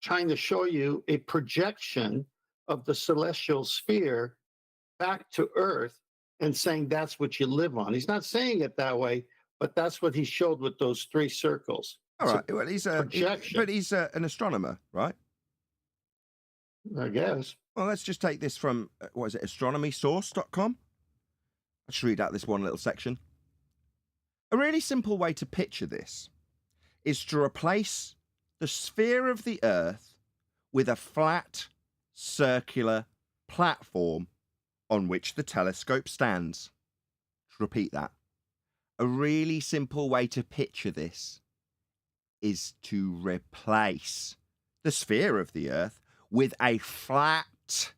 trying to show you a projection of the celestial sphere back to Earth and saying that's what you live on. He's not saying it that way, but that's what he showed with those three circles. All right. Well, he's an astronomer, right? I guess. Well, let's just take this from, what is it, astronomysource.com? Let's read out this one little section. A really simple way to picture this is to replace the sphere of the Earth with a flat, circular platform on which the telescope stands. Repeat that. A really simple way to picture this is to replace the sphere of the Earth with a flat,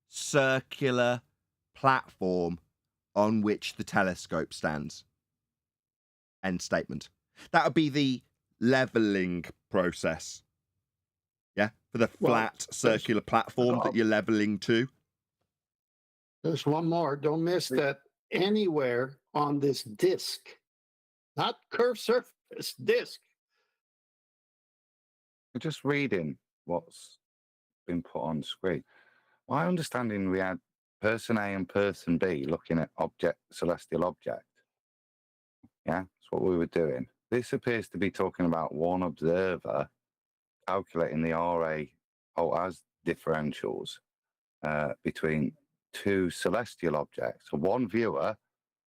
circular platform on which the telescope stands. End statement. That would be the leveling process. Yeah? For the flat, circular platform that you're leveling to. There's one more. Don't miss that anywhere on this disk, not curved surface, disk. We're just reading what's been put on screen. My understanding, we had person A and person B looking at celestial object. Yeah, that's what we were doing. This appears to be talking about one observer calculating the RA as differentials between two celestial objects. So one viewer,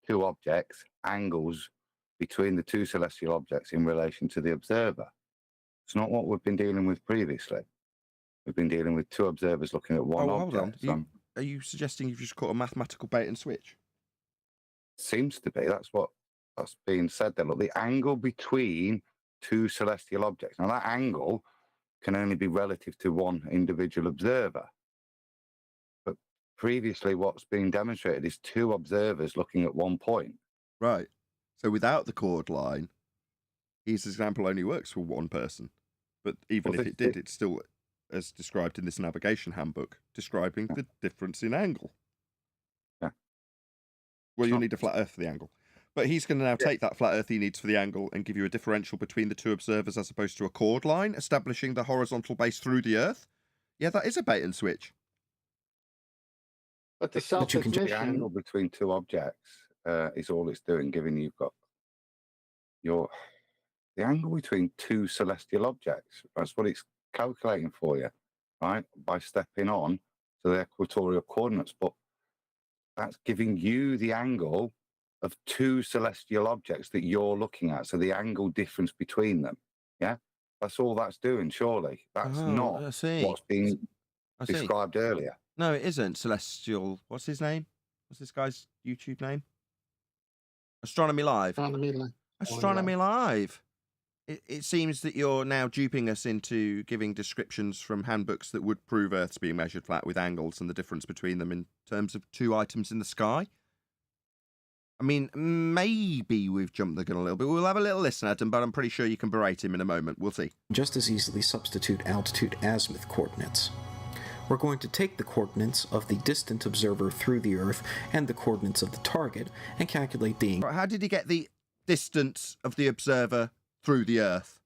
two objects, angles between the two celestial objects in relation to the observer. It's not what we've been dealing with previously. We've been dealing with two observers looking at one object. Hold on. Are you suggesting you've just caught a mathematical bait and switch? Seems to be. That's being said there. Look, the angle between two celestial objects. Now, that angle can only be relative to one individual observer. But previously, what's being demonstrated is two observers looking at one point. Right. So without the chord line, his example only works for one person. But even if it did, it's still, as described in this navigation handbook, describing the difference in angle. Yeah. Well, you need a flat Earth for the angle. But he's going to now take that flat Earth he needs for the angle and give you a differential between the two observers as opposed to a chord line, establishing the horizontal base through the Earth. Yeah, that is a bait and switch. But the self-admission... The angle between two objects is all it's doing, given you've got the angle between two celestial objects. That's what it's calculating for you, right? By stepping on to the equatorial coordinates. But that's giving you the angle of two celestial objects that you're looking at. So the angle difference between them. Yeah? That's all that's doing, surely. That's not what's being described earlier. No, it isn't. Celestial. What's his name? What's this guy's YouTube name? Astronomy Live. Astronomy Live. It seems that you're now duping us into giving descriptions from handbooks that would prove Earth's being measured flat with angles and the difference between them in terms of two items in the sky. I mean, maybe we've jumped the gun a little bit. We'll have a little listen at him, but I'm pretty sure you can berate him in a moment. We'll see. Just as easily substitute altitude azimuth coordinates. We're going to take the coordinates of the distant observer through the Earth and the coordinates of the target and calculate the... Right, how did he get the distance of the observer through the Earth?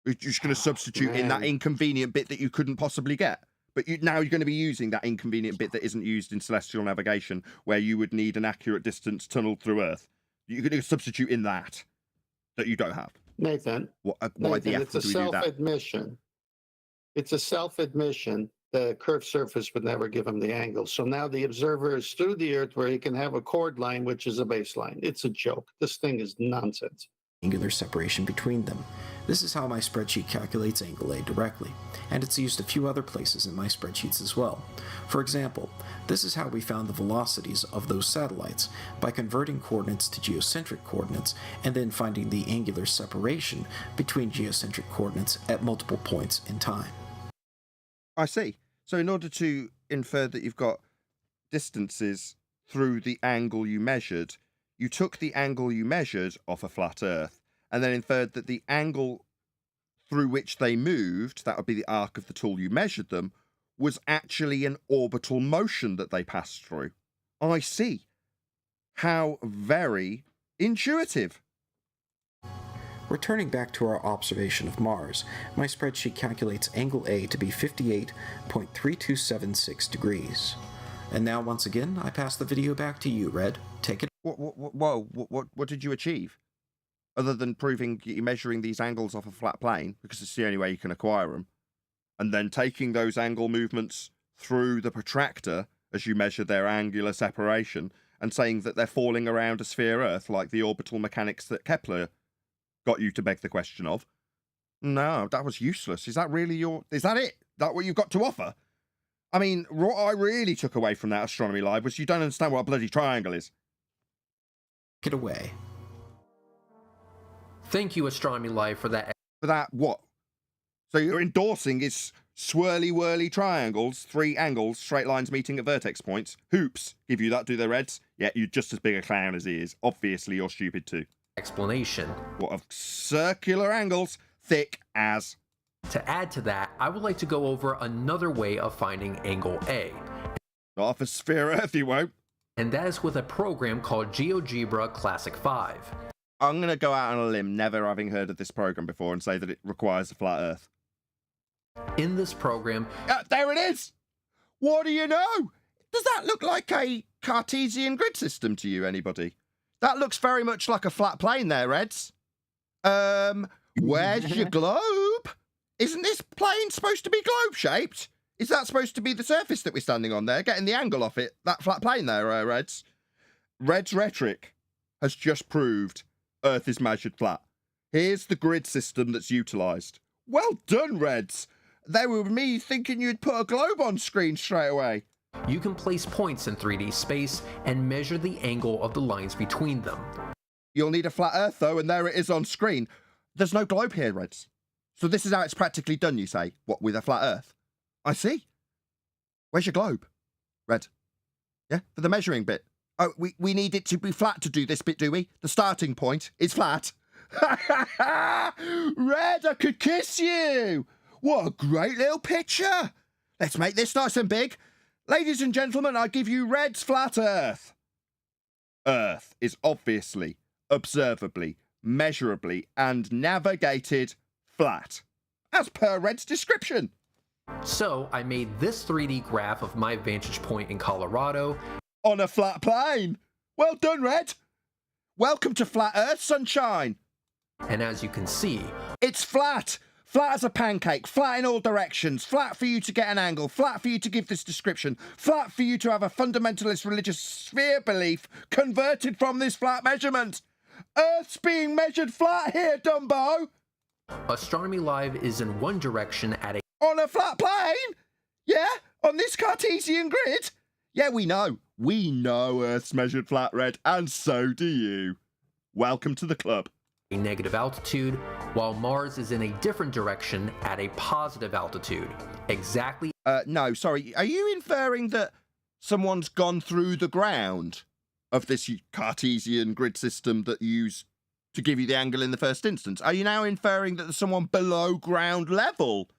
You're just going to substitute in that inconvenient bit that you couldn't possibly get. But now you're going to be using that inconvenient bit that isn't used in celestial navigation, where you would need an accurate distance tunneled through Earth. You're going to substitute in that you don't have. Nathan, Why Nathan, the F it's a do we do that? self-admission. It's a self-admission the curved surface would never give him the angle. So now the observer is through the Earth where he can have a chord line, which is a baseline. It's a joke. This thing is nonsense. Angular separation between them. This is how my spreadsheet calculates angle A directly, and it's used a few other places in my spreadsheets as well. For example, this is how we found the velocities of those satellites, by converting coordinates to geocentric coordinates and then finding the angular separation between geocentric coordinates at multiple points in time. I see. So in order to infer that you've got distances through the angle you measured, you took the angle you measured off a flat Earth and then inferred that the angle through which they moved, that would be the arc of the tool you measured them, was actually an orbital motion that they passed through. I see. How very intuitive. Returning back to our observation of Mars, my spreadsheet calculates angle A to be 58.3276 degrees. And now, once again, I pass the video back to you, Red. Take it. What did you achieve? Other than proving you're measuring these angles off a flat plane, because it's the only way you can acquire them, and then taking those angle movements through the protractor as you measure their angular separation, and saying that they're falling around a sphere Earth like the orbital mechanics that Kepler got you to beg the question of. No, that was useless. Is that really is that it? That what you've got to offer? I mean, what I really took away from that Astronomy Live was you don't understand what a bloody triangle is. Get away. Thank you, Astronomy Live, for that. For that what? So you're endorsing is swirly whirly triangles, 3 angles, straight lines meeting at vertex points. Hoops. Give you that, do the Reds? Yeah, you're just as big a clown as he is. Obviously, you're stupid too. Explanation. What of circular angles, thick as. To add to that, I would like to go over another way of finding angle A. Not off a sphere Earth, you won't. And that is with a program called GeoGebra Classic 5. I'm going to go out on a limb, never having heard of this program before, and say that it requires a flat Earth. In this program... there it is! What do you know? Does that look like a Cartesian grid system to you, anybody? That looks very much like a flat plane there, Reds. Where's your globe? Isn't this plane supposed to be globe-shaped? Is that supposed to be the surface that we're standing on there, getting the angle off it? That flat plane there, Reds? Red Rhetoric has just proved Earth is measured flat. Here's the grid system that's utilised. Well done, Reds. They were me thinking you'd put a globe on screen straight away. You can place points in 3D space and measure the angle of the lines between them. You'll need a flat Earth, though, and there it is on screen. There's no globe here, Reds. So this is how it's practically done, you say? What, with a flat Earth? I see. Where's your globe? Red. Yeah, for the measuring bit. Oh, we need it to be flat to do this bit, do we? The starting point is flat. Red, I could kiss you. What a great little picture. Let's make this nice and big. Ladies and gentlemen, I give you Red's flat Earth. Earth is obviously, observably, measurably, and navigated flat, as per Red's description. So I made this 3D graph of my vantage point in Colorado. On a flat plane. Well done, Red. Welcome to Flat Earth, sunshine. And as you can see, it's flat. Flat as a pancake, flat in all directions, flat for you to get an angle, flat for you to give this description, flat for you to have a fundamentalist religious sphere belief converted from this flat measurement. Earth's being measured flat here, Dumbo. Astronomy Live is in one direction at a... On a flat plane? Yeah? On this Cartesian grid? Yeah, we know. We know Earth's measured flat, Red, and so do you. Welcome to the club. A negative altitude, while Mars is in a different direction at a positive altitude. Exactly. No, sorry. Are you inferring that someone's gone through the ground of this Cartesian grid system that you use to give you the angle in the first instance? Are you now inferring that there's someone below ground level?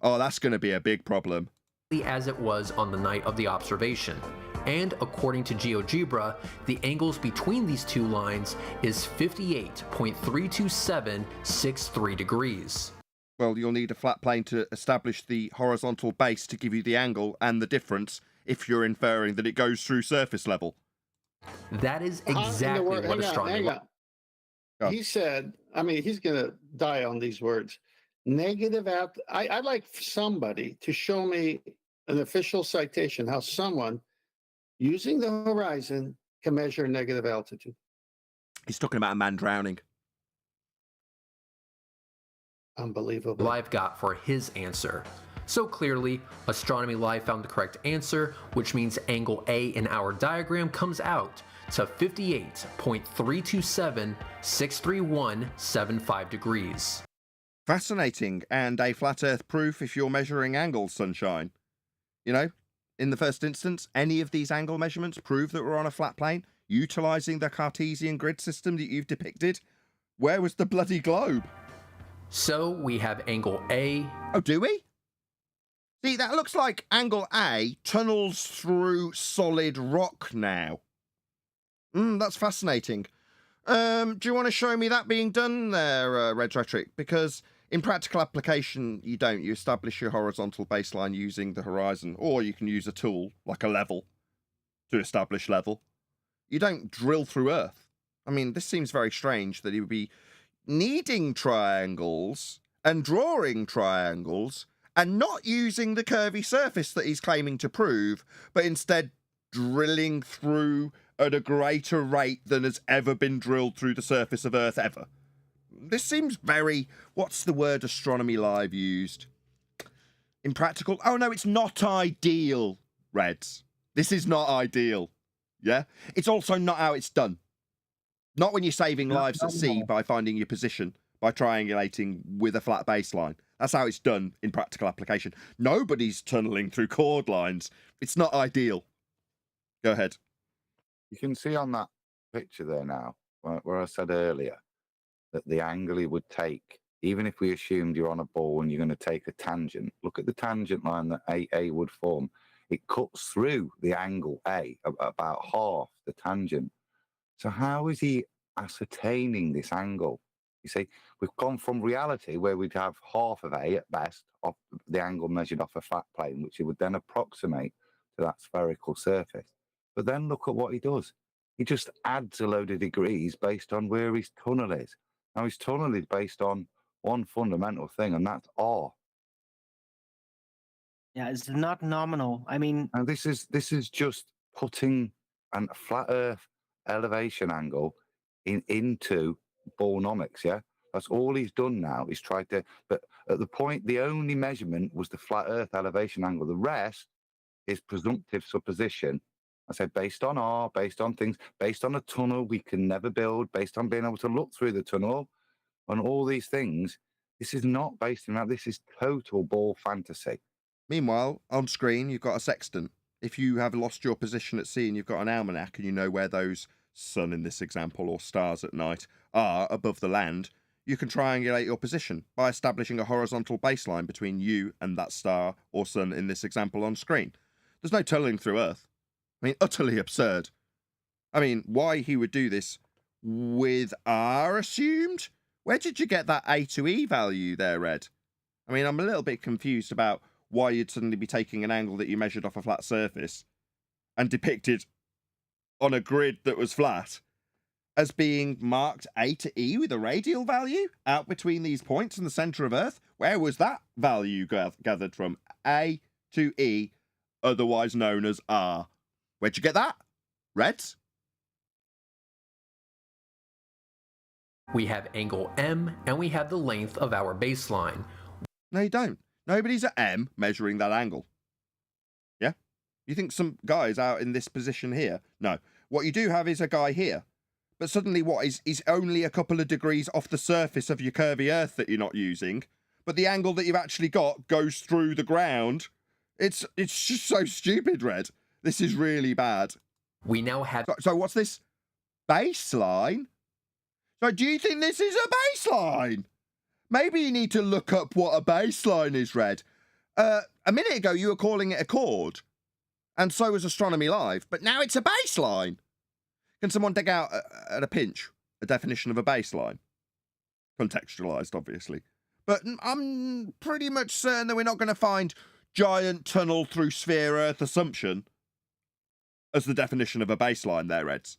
Oh, that's going to be a big problem. As it was on the night of the observation. And according to GeoGebra, the angles between these two lines is 58.32763 degrees. Well, you'll need a flat plane to establish the horizontal base to give you the angle and the difference if you're inferring that it goes through surface level. That is exactly what astronomy... Oh. He said, I mean, he's going to die on these words. Negative I'd like somebody to show me an official citation how someone using the horizon can measure negative altitude. He's talking about a man drowning. Unbelievable. Live got for his answer. So clearly, Astronomy Live found the correct answer, which means angle A in our diagram comes out to 58.327,631.75 degrees. Fascinating, and a flat Earth proof if you're measuring angles, Sunshine. You know, in the first instance, any of these angle measurements prove that we're on a flat plane, utilising the Cartesian grid system that you've depicted. Where was the bloody globe? So we have angle A. Oh, do we? See, that looks like angle A tunnels through solid rock now. That's fascinating. Do you want to show me that being done there, Red Rhetoric? Because in practical application, you don't. You establish your horizontal baseline using the horizon, or you can use a tool, like a level, to establish level. You don't drill through Earth. I mean, this seems very strange that he would be needing triangles and drawing triangles and not using the curvy surface that he's claiming to prove, but instead drilling through at a greater rate than has ever been drilled through the surface of Earth ever. This seems very... What's the word Astronomy Live used? Impractical? Oh, no, it's not ideal, Reds. This is not ideal. Yeah? It's also not how it's done. Not when you're saving lives at sea by finding your position, by triangulating with a flat baseline. That's how it's done in practical application. Nobody's tunneling through chord lines. It's not ideal. Go ahead. You can see on that picture there now, where I said earlier, that the angle he would take, even if we assumed you're on a ball and you're going to take a tangent, look at the tangent line that AA would form. It cuts through the angle A, about half the tangent. So how is he ascertaining this angle? You see, we've gone from reality where we'd have half of A at best, off the angle measured off a flat plane, which he would then approximate to that spherical surface. But then look at what he does. He just adds a load of degrees based on where his tunnel is. Now, his tunnel is based on one fundamental thing, and that's R. Yeah, it's not nominal. I mean, and this is just putting a flat Earth elevation angle into ballnomics. Yeah, that's all he's done now. He's tried to, but at the point, the only measurement was the flat Earth elevation angle. The rest is presumptive supposition. I said based on R, based on things, based on a tunnel we can never build, based on being able to look through the tunnel, and all these things. This is not based on that. This is total ball fantasy. Meanwhile, on screen, you've got a sextant. If you have lost your position at sea and you've got an almanac and you know where those sun in this example or stars at night are above the land, you can triangulate your position by establishing a horizontal baseline between you and that star or sun in this example on screen. There's no tunneling through Earth. I mean, utterly absurd. I mean, why he would do this with R assumed? Where did you get that A to E value there, Red? I mean, I'm a little bit confused about why you'd suddenly be taking an angle that you measured off a flat surface and depicted on a grid that was flat as being marked A to E with a radial value out between these points in the centre of Earth. Where was that value gathered from? A to E, otherwise known as R. Where'd you get that, Reds? We have angle M, and we have the length of our baseline. No, you don't. Nobody's at M measuring that angle. Yeah? You think some guy's out in this position here? No. What you do have is a guy here. But suddenly what is only a couple of degrees off the surface of your curvy Earth that you're not using. But the angle that you've actually got goes through the ground. It's just so stupid, Red. This is really bad. We now have... So what's this? Baseline? So do you think this is a baseline? Maybe you need to look up what a baseline is, Red. A minute ago, you were calling it a chord. And so was Astronomy Live. But now it's a baseline. Can someone dig out, at a pinch, a definition of a baseline? Contextualised, obviously. But I'm pretty much certain that we're not going to find giant tunnel through sphere Earth assumption as the definition of a baseline there, Reds.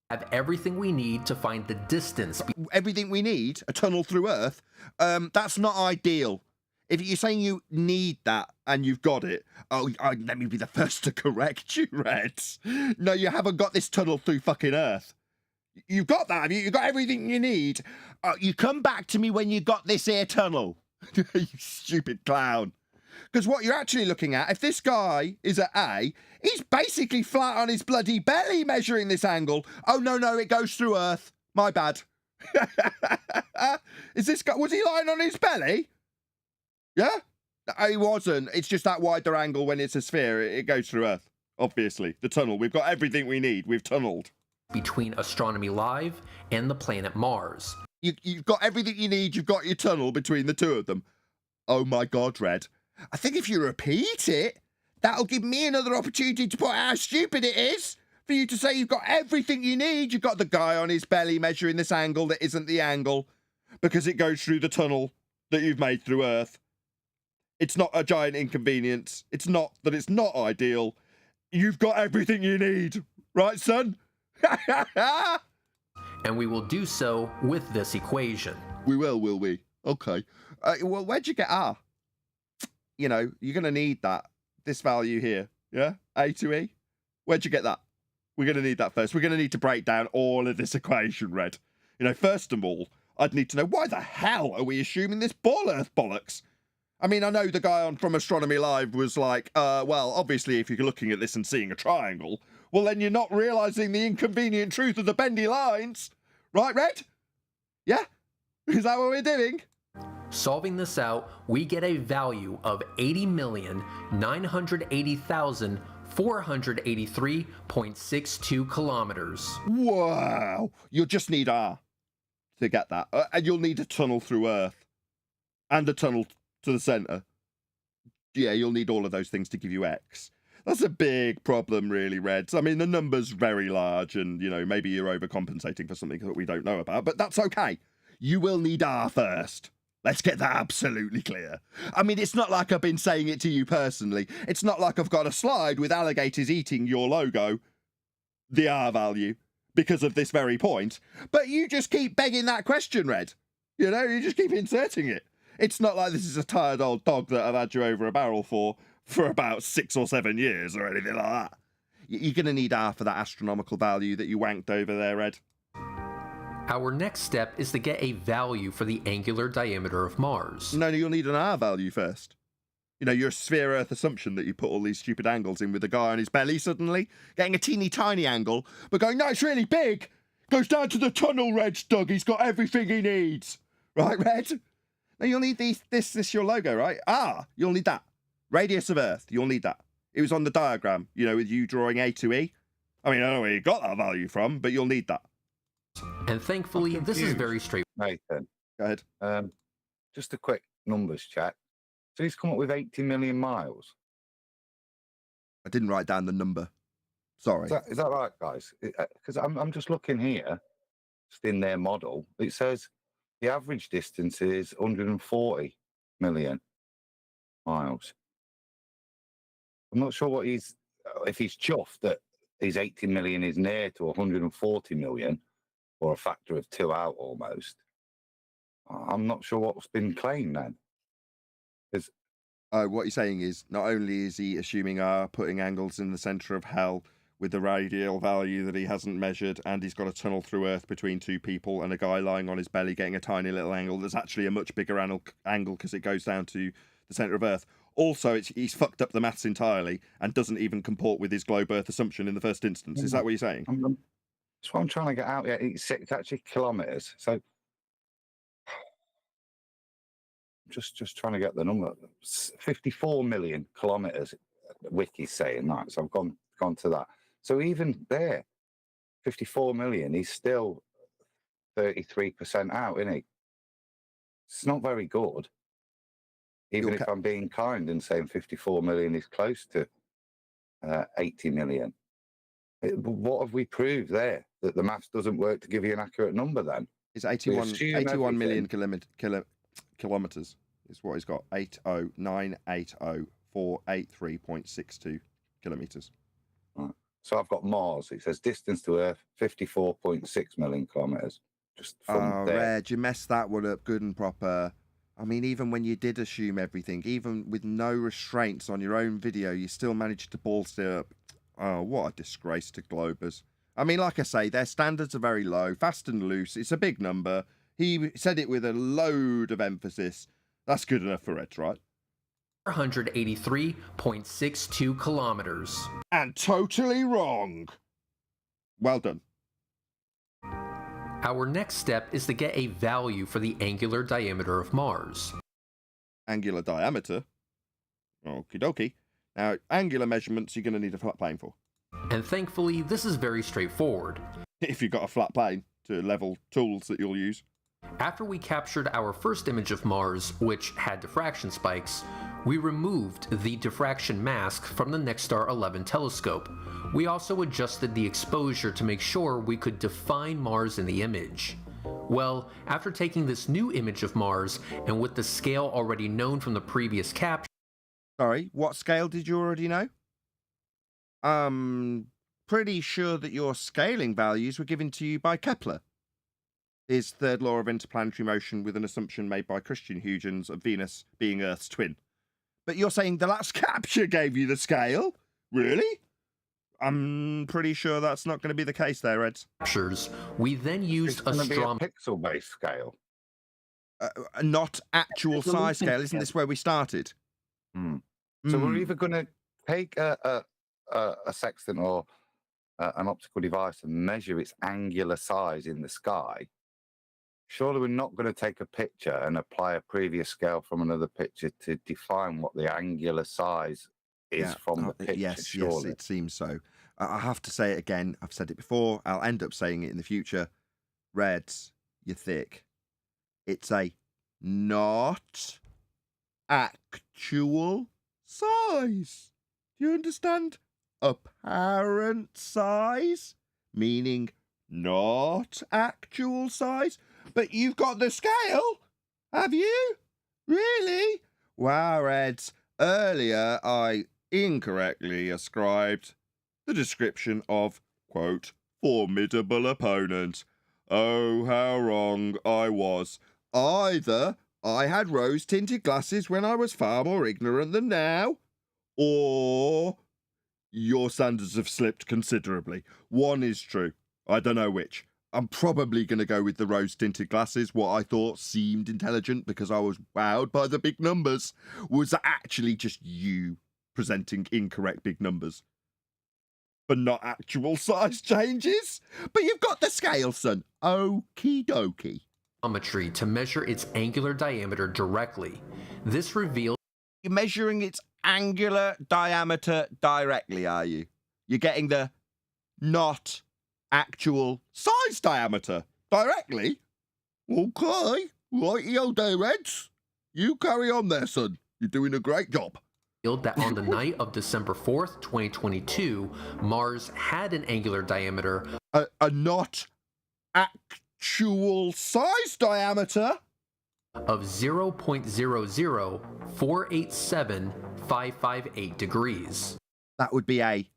Have everything we need to find the distance. Everything we need, a tunnel through Earth, that's not ideal. If you're saying you need that and you've got it, let me be the first to correct you, Red. No, you haven't got this tunnel through fucking Earth. You've got that, have you? You've got everything you need. You come back to me when you got this here tunnel. You stupid clown. Because what you're actually looking at, if this guy is at A, he's basically flat on his bloody belly measuring this angle. Oh, no, it goes through Earth. My bad. Is this guy, was he lying on his belly? Yeah? He wasn't. It's just that wider angle when it's a sphere. It goes through Earth, obviously. The tunnel. We've got everything we need. We've tunneled. Between Astronomy Live and the planet Mars. You've got everything you need. You've got your tunnel between the two of them. Oh, my God, Red. I think if you repeat it, that'll give me another opportunity to point out how stupid it is for you to say you've got everything you need. You've got the guy on his belly measuring this angle that isn't the angle because it goes through the tunnel that you've made through Earth. It's not a giant inconvenience. It's not that it's not ideal. You've got everything you need. Right, son? And we will do so with this equation. We will we? Okay. Well, where'd you get R? You know, you're going to need that. This value here. Yeah? A to E. Where'd you get that? We're going to need that first. We're going to need to break down all of this equation, Red. You know, first of all, I'd need to know why the hell are we assuming this ball Earth bollocks? I mean, I know the guy on from Astronomy Live was like, well, obviously, if you're looking at this and seeing a triangle, well, then you're not realising the inconvenient truth of the bendy lines. Right, Red? Yeah? Is that what we're doing? Solving this out, we get a value of 80,980,483.62 kilometers. Wow. You'll just need R to get that. And you'll need a tunnel through Earth. And a tunnel to the centre. Yeah, you'll need all of those things to give you X. That's a big problem, really, Reds. I mean, the number's very large and, you know, maybe you're overcompensating for something that we don't know about, but that's okay. You will need R first. Let's get that absolutely clear. I mean, it's not like I've been saying it to you personally. It's not like I've got a slide with alligators eating your logo, the R value, because of this very point. But you just keep begging that question, Red. You know, you just keep inserting it. It's not like this is a tired old dog that I've had you over a barrel for about 6 or 7 years or anything like that. You're going to need R for that astronomical value that you wanked over there, Red. Our next step is to get a value for the angular diameter of Mars. No, you'll need an R value first. You know, your sphere Earth assumption that you put all these stupid angles in with the guy on his belly suddenly, getting a teeny tiny angle, but going, no, it's really big. Goes down to the tunnel, Red, Doug. He's got everything he needs. Right, Red? Now you'll need this your logo, right? R, you'll need that. Radius of Earth, you'll need that. It was on the diagram, you know, with you drawing A to E. I mean, I don't know where you got that value from, but you'll need that. And thankfully, this is very straightforward. Nathan, Go ahead. just a quick numbers check. So he's come up with 80 million miles. I didn't write down the number. Sorry. Is that right, guys? Because I'm just looking here, just in their model. It says the average distance is 140 million miles. I'm not sure if he's chuffed that his 80 million is near to 140 million, or a factor of 2 out almost. I'm not sure what's been claimed then. What you're saying is not only is he assuming R, putting angles in the centre of hell with the radial value that he hasn't measured, and he's got a tunnel through Earth between two people and a guy lying on his belly getting a tiny little angle that's actually a much bigger angle because it goes down to the centre of Earth. Also, he's fucked up the maths entirely and doesn't even comport with his globe Earth assumption in the first instance. Is that what you're saying? That's what I'm trying to get out. Yeah, it's actually kilometres. So just trying to get the number. 54 million kilometres. Wiki's saying that. So I've gone to that. So even there, 54 million, he's still 33% out, isn't he? It's not very good. Even if I'm being kind and saying 54 million is close to 80 million. What have we proved there? That the maths doesn't work to give you an accurate number then? It's 81 million kilometres is what he's got. 80980,483.62 kilometres. Right. So I've got Mars. It says distance to Earth, 54.6 million kilometres. Just from there. Reg, you messed that one up good and proper. I mean, even when you did assume everything, even with no restraints on your own video, you still managed to bolster up. Oh, what a disgrace to Globers. I mean, like I say, their standards are very low, fast and loose. It's a big number. He said it with a load of emphasis. That's good enough for Reds, right? 483.62 kilometers. And totally wrong. Well done. Our next step is to get a value for the angular diameter of Mars. Angular diameter? Okie dokie. Now, angular measurements you're going to need a flat plane for. And thankfully, this is very straightforward. If you've got a flat plane to level tools that you'll use. After we captured our first image of Mars, which had diffraction spikes, we removed the diffraction mask from the Nexstar 11 telescope. We also adjusted the exposure to make sure we could define Mars in the image. Well, after taking this new image of Mars, and with the scale already known from the previous capture... Sorry, what scale did you already know? Pretty sure that your scaling values were given to you by Kepler. His third law of interplanetary motion with an assumption made by Christian Huygens of Venus being Earth's twin. But you're saying the last capture gave you the scale? Really? I'm pretty sure that's not going to be the case there, Reds. Captures, we then used It's a strong pixel-based scale. Not actual size scale. Isn't this where we started? So we're either going to take a sextant or an optical device and measure its angular size in the sky. Surely we're not going to take a picture and apply a previous scale from another picture to define what the angular size is from the picture. Yes, surely. yes, it seems so. I have to say it again. I've said it before. I'll end up saying it in the future. Reds, you're thick. It's a not actual size. Do you understand? Apparent size, meaning not actual size. But you've got the scale, have you? Really? Wow, Reds. Earlier, I incorrectly ascribed the description of, quote, formidable opponent. Oh, how wrong I was. Either I had rose-tinted glasses when I was far more ignorant than now, or your standards have slipped considerably. One is true. I don't know which. I'm probably going to go with the rose-tinted glasses. What I thought seemed intelligent because I was wowed by the big numbers was actually just you presenting incorrect big numbers. But not actual size changes. But you've got the scale, son. Okie dokie. Trigonometry to measure its angular diameter directly. This reveals... You're measuring its angular diameter directly, are you? You're getting the not actual size diameter directly? Okay. Righty-o there, Reds. You carry on there, son. You're doing a great job. That on the night of December 4th, 2022, Mars had an angular diameter... A not actual size diameter? ...of 0.00487,558 degrees. That would be a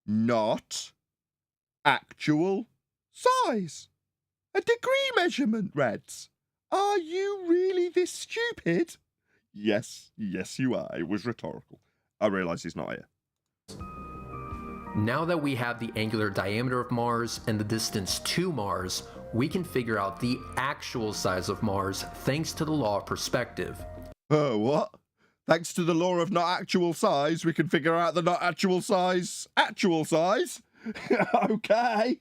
not actual size. A degree measurement, Reds. Are you really this stupid? Yes, you are. It was rhetorical. I realise he's not here. Now that we have the angular diameter of Mars and the distance to Mars, we can figure out the actual size of Mars thanks to the law of perspective. What? Thanks to the law of not actual size, we can figure out the not actual size. Okay.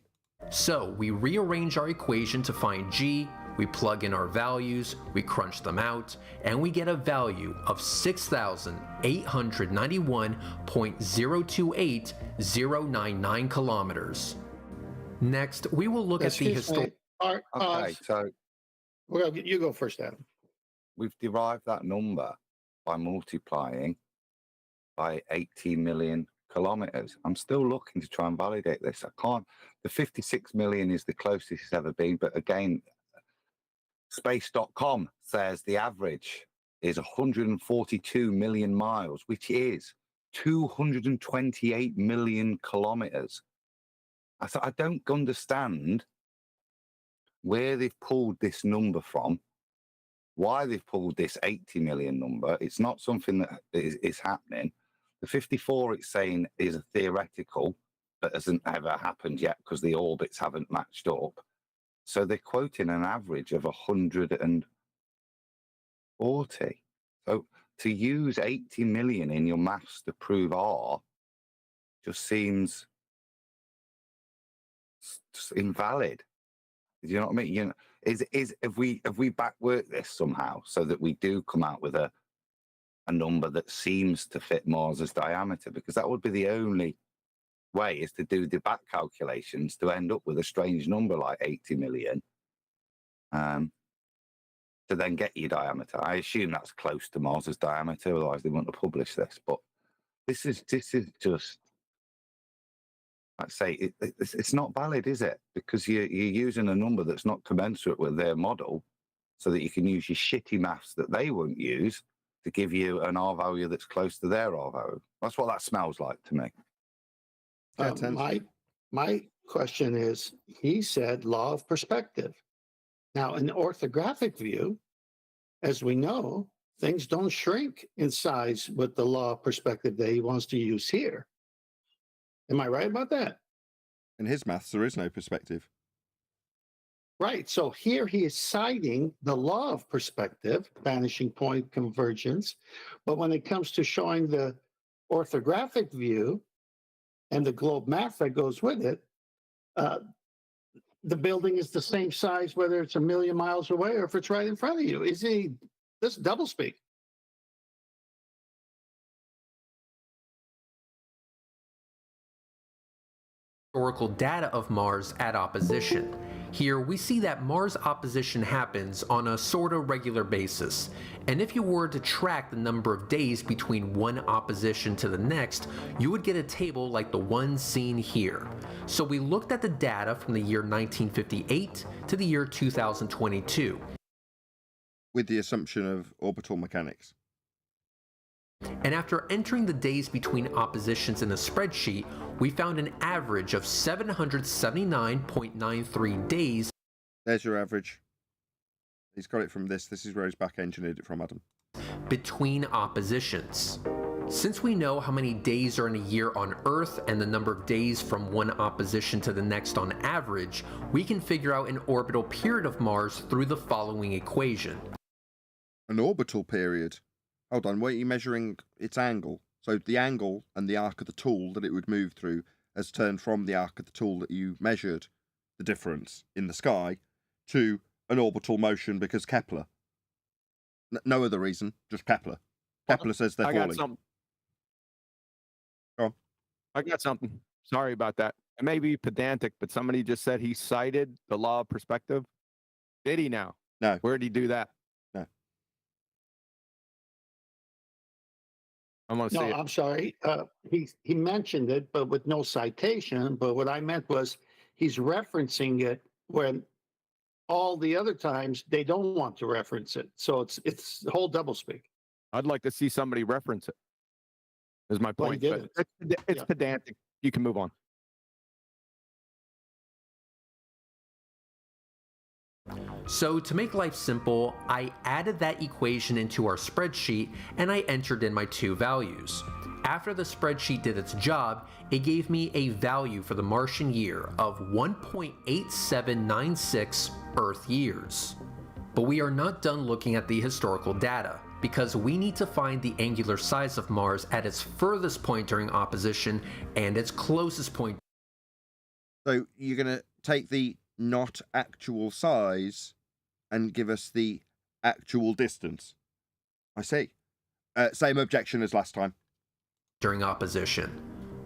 So we rearrange our equation to find g, we plug in our values, we crunch them out, and we get a value of 6,891.028099 kilometers. Next, we will look at the historical... Okay, so Well, you go first, Adam. we've derived that number by multiplying by 18 million kilometers. I'm still looking to try and validate this. I can't. The 56 million is the closest it's ever been, but again, space.com says the average is 142 million miles, which is 228 million kilometers. I don't understand where they've pulled this number from. why they've pulled this 80 million number. It's not something that is happening. The 54 it's saying is a theoretical, but hasn't ever happened yet because the orbits haven't matched up. So they're quoting an average of 140. So to use 80 million in your maths to prove R just seems just invalid. Do you know what I mean? You know, if we backwork this somehow so that we do come out with a number that seems to fit Mars's diameter, because that would be the only way, is to do the back calculations to end up with a strange number like 80 million, to then get your diameter. I assume that's close to Mars's diameter, otherwise they wouldn't have published this. But this is just, I'd say it's not valid, is it? Because you're using a number that's not commensurate with their model, so that you can use your shitty maths that they won't use to give you an R value that's close to their R value. That's what that smells like to me. My question is, he said law of perspective. Now, in the orthographic view, as we know, things don't shrink in size with the law of perspective that he wants to use here. Am I right about that? In his maths, there is no perspective. Right. So here he is citing the law of perspective, vanishing point convergence. But when it comes to showing the orthographic view and the globe math that goes with it, the building is the same size, whether it's a million miles away or if it's right in front of you. Is he this doublespeak? Historical data of Mars at opposition. Here we see that Mars opposition happens on a sort of regular basis, and if you were to track the number of days between one opposition to the next, you would get a table like the one seen here. So we looked at the data from the year 1958 to the year 2022. With the assumption of orbital mechanics. And after entering the days between oppositions in a spreadsheet, we found an average of 779.93 days. There's your average. He's got it from this. This is where he's back engineered it from, Adam. Between oppositions. Since we know how many days are in a year on Earth and the number of days from one opposition to the next on average, we can figure out an orbital period of Mars through the following equation. An orbital period? Hold on, were you measuring its angle? So the angle and the arc of the tool that it would move through has turned from the arc of the tool that you measured the difference in the sky to an orbital motion because Kepler. No other reason, just Kepler. Kepler says they're falling. Something. Go on. I got something. Sorry about that. It may be pedantic, but somebody just said he cited the law of perspective. Did he now? No. Where did he do that? No. I want to see it. I'm sorry. He mentioned it, but with no citation. But what I meant was he's referencing it when all the other times they don't want to reference it. So it's the whole doublespeak. I'd like to see somebody reference it. Is my Well, he point. But it's pedantic. You can move on. So to make life simple, I added that equation into our spreadsheet and I entered in my two values. After the spreadsheet did its job, it gave me a value for the Martian year of 1.8796 Earth years. But we are not done looking at the historical data, because we need to find the angular size of Mars at its furthest point during opposition and its closest point. So you're going to take the not actual size and give us the actual distance. I see. Same objection as last time. During opposition.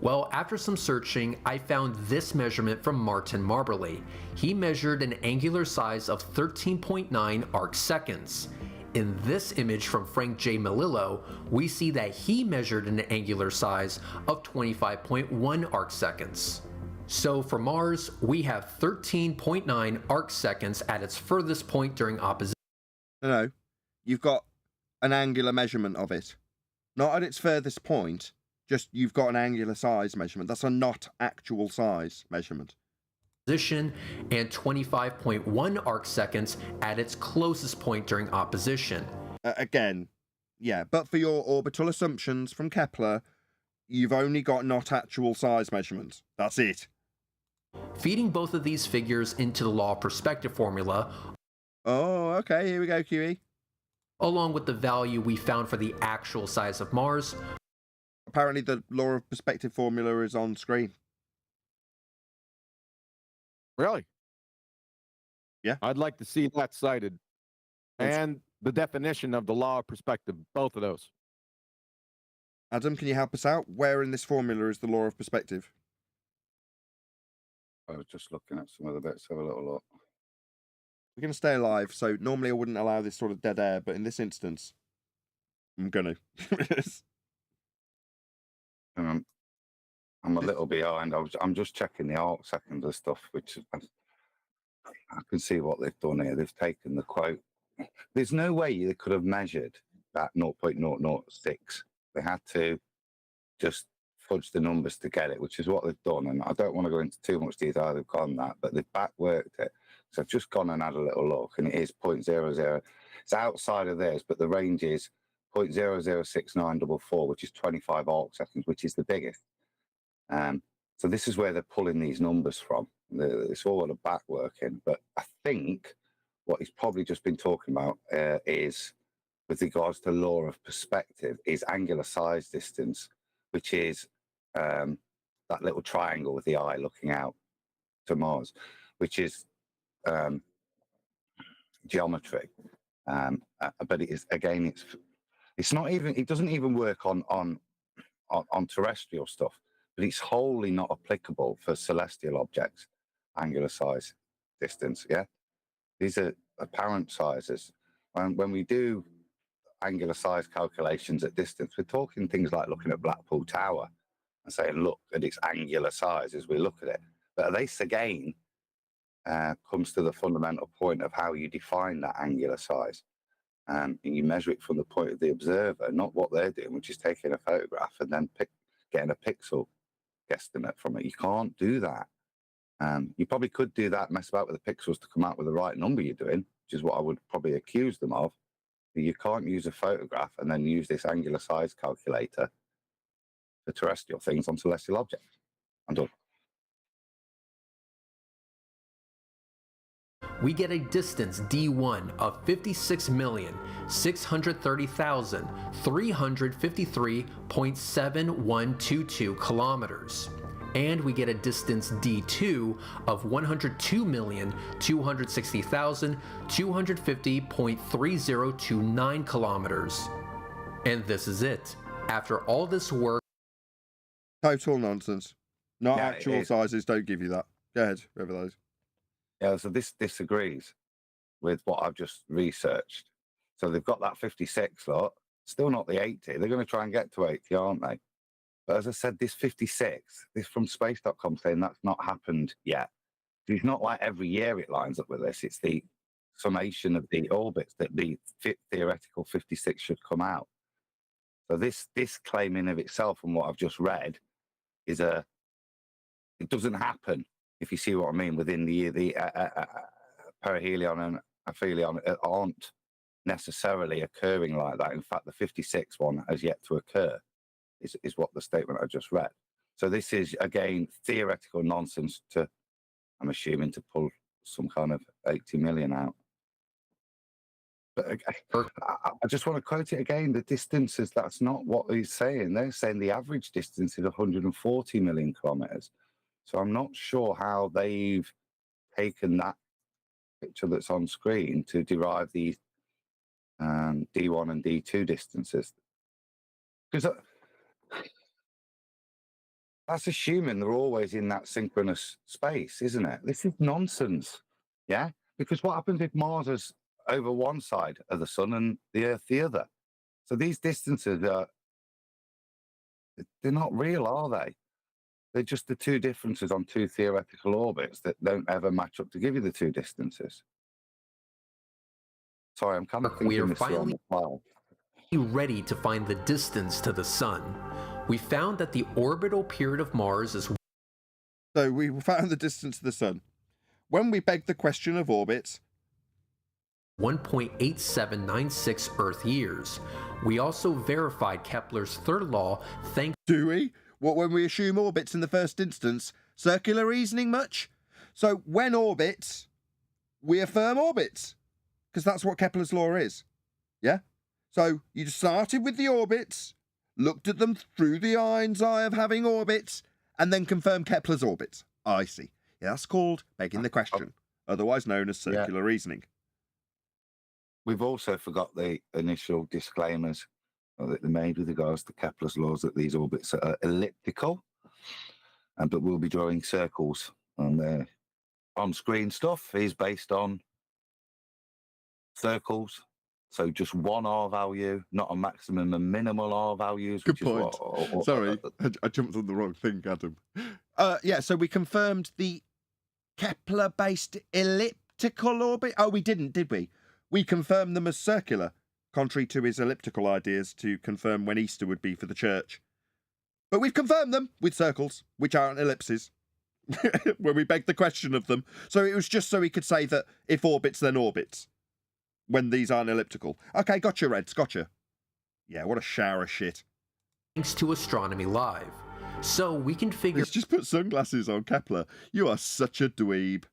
Well, after some searching, I found this measurement from Martin Marberly. He measured an angular size of 13.9 arc seconds. In this image from Frank J. Melillo, we see that he measured an angular size of 25.1 arc seconds. So for Mars, we have 13.9 arc seconds at its furthest point during opposition. No, you've got an angular measurement of it. Not at its furthest point, just you've got an angular size measurement. That's a not actual size measurement. position and 25.1 arc seconds at its closest point during opposition. Again, yeah, but for your orbital assumptions from Kepler, you've only got not actual size measurements. That's it. Feeding both of these figures into the law of perspective formula. Oh, okay, here we go, QE. Along with the value we found for the actual size of Mars. Apparently the law of perspective formula is on screen. Really? Yeah. I'd like to see that cited. And the definition of the law of perspective, both of those. Adam, can you help us out? Where in this formula is the law of perspective? I was just looking at some of the bits. Have a little look. We're going to stay alive, so normally I wouldn't allow this sort of dead air, but in this instance, I'm going to. I'm a little behind. I'm just checking the arc seconds of stuff, which I can see what they've done here. They've taken the quote. There's no way they could have measured that 0.006. They had to just fudge the numbers to get it, which is what they've done. And I don't want to go into too much detail how they've gone that, but they've backworked it. So I've just gone and had a little look, and it is 0.00. It's outside of theirs, but the range is 0.006944, which is 25 arc seconds, which is the biggest. So this is where they're pulling these numbers from. It's all a backworking, but I think what he's probably just been talking about is, with regards to law of perspective, is angular size distance, which is that little triangle with the eye looking out to Mars, which is geometry. But it is, again, it's not even, it doesn't even work on terrestrial stuff, but it's wholly not applicable for celestial objects, angular size distance. Yeah, these are apparent sizes. When we do angular size calculations at distance, we're talking things like looking at Blackpool Tower and saying, look at its angular size as we look at it. But this again comes to the fundamental point of how you define that angular size. And you measure it from the point of the observer, not what they're doing, which is taking a photograph and then getting a pixel guesstimate from it. You can't do that. You probably could do that, mess about with the pixels to come out with the right number you're doing, which is what I would probably accuse them of. But you can't use a photograph and then use this angular size calculator for terrestrial things on celestial objects. I'm done. We get a distance D1 of 56,630,353.7122 kilometers. And we get a distance D2 of 102,260,250.3029 kilometers. And this is it. After all this work... Total nonsense. Not Yeah, actual sizes don't give you that. Go ahead, whoever those. Yeah, so this disagrees with what I've just researched. So they've got that 56 lot, still not the 80. They're going to try and get to 80, aren't they? But as I said, this 56, this from space.com saying that's not happened yet. It's not like every year it lines up with this. It's the summation of the orbits that the theoretical 56 should come out. So this claim in of itself, from what I've just read, is it doesn't happen. If you see what I mean, within the year, the perihelion and aphelion aren't necessarily occurring like that. In fact, the 56 one has yet to occur, is what the statement I just read. So this is, again, theoretical nonsense to, I'm assuming, to pull some kind of 80 million out. But I just want to quote it again. The distances, that's not what he's saying. They're saying the average distance is 140 million kilometers. So I'm not sure how they've taken that picture that's on screen to derive the D1 and D2 distances. Because that's assuming they're always in that synchronous space, isn't it? This is nonsense, yeah? Because what happens if Mars is over one side of the sun and the Earth the other? So these distances they're not real, are they? They're just the two differences on two theoretical orbits that don't ever match up to give you the two distances. Sorry, I'm kind of thinking We are this through on finally the fly. ready to find the distance to the Sun. We found that the orbital period of Mars is... So we found the distance to the sun. when we beg the question of orbits, 1.8796 Earth years. We also verified Kepler's third law thanks do we? What, when we assume orbits in the first instance? Circular reasoning much? So when orbits, we affirm orbits, because that's what Kepler's law is. Yeah? So you started with the orbits, looked at them through the mind's eye of having orbits, and then confirmed Kepler's orbits. I see. Yeah, that's called begging the question, otherwise known as circular reasoning. We've also forgot the initial disclaimers that they made with regards to Kepler's laws, that these orbits are elliptical, but we'll be drawing circles. And the on-screen stuff is based on circles. So just one R value, not a maximum and minimal R values. Good which point. Is what, Sorry, I jumped on the wrong thing, Adam. Yeah, so we confirmed the Kepler-based elliptical orbit. Oh, we didn't, did we? We confirmed them as circular, contrary to his elliptical ideas to confirm when Easter would be for the church. But we've confirmed them with circles, which aren't ellipses, when we begged the question of them. So it was just so he could say that if orbits, then orbits, when these aren't elliptical. Okay, gotcha, Reds, gotcha. Yeah, what a shower of shit. to Astronomy Live. So we can figure Let's just put sunglasses on, Kepler. You are such a dweeb.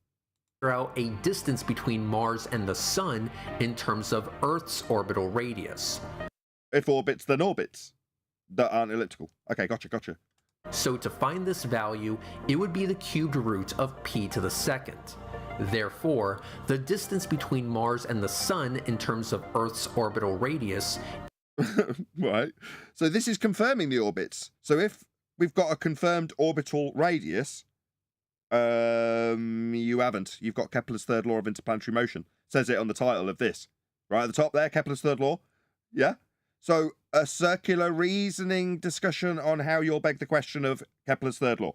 out a distance between Mars and the Sun in terms of Earth's orbital radius. If orbits, then orbits that aren't elliptical. Okay, gotcha. So to find this value, it would be the cubed root of p to the second. Therefore, the distance between Mars and the Sun in terms of Earth's orbital radius. Right. So this is confirming the orbits. So if we've got a confirmed orbital radius, you haven't. You've got Kepler's third law of interplanetary motion. Says it on the title of this. Right at the top there, Kepler's third law. Yeah? So a circular reasoning discussion on how you'll beg the question of Kepler's third law.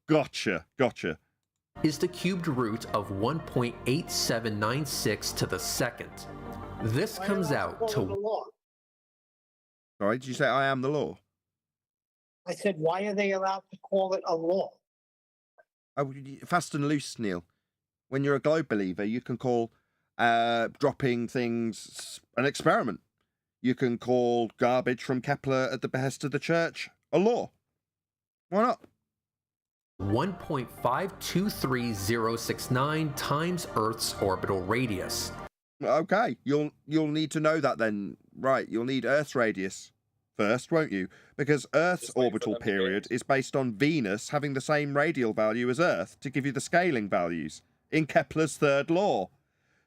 Gotcha. Is the cubed root of 1.8796 to the second. This comes out to... Sorry, did you say I am the law? I said, why are they allowed to call it a law? Oh, fast and loose, Neil. When you're a globe believer, you can call dropping things an experiment. You can call garbage from Kepler at the behest of the church a law. Why not? 1.523069 times Earth's orbital radius. Okay, you'll need to know that then. Right, you'll need Earth's radius first, won't you? Because Earth's orbital period is based on Venus having the same radial value as Earth to give you the scaling values in Kepler's third law.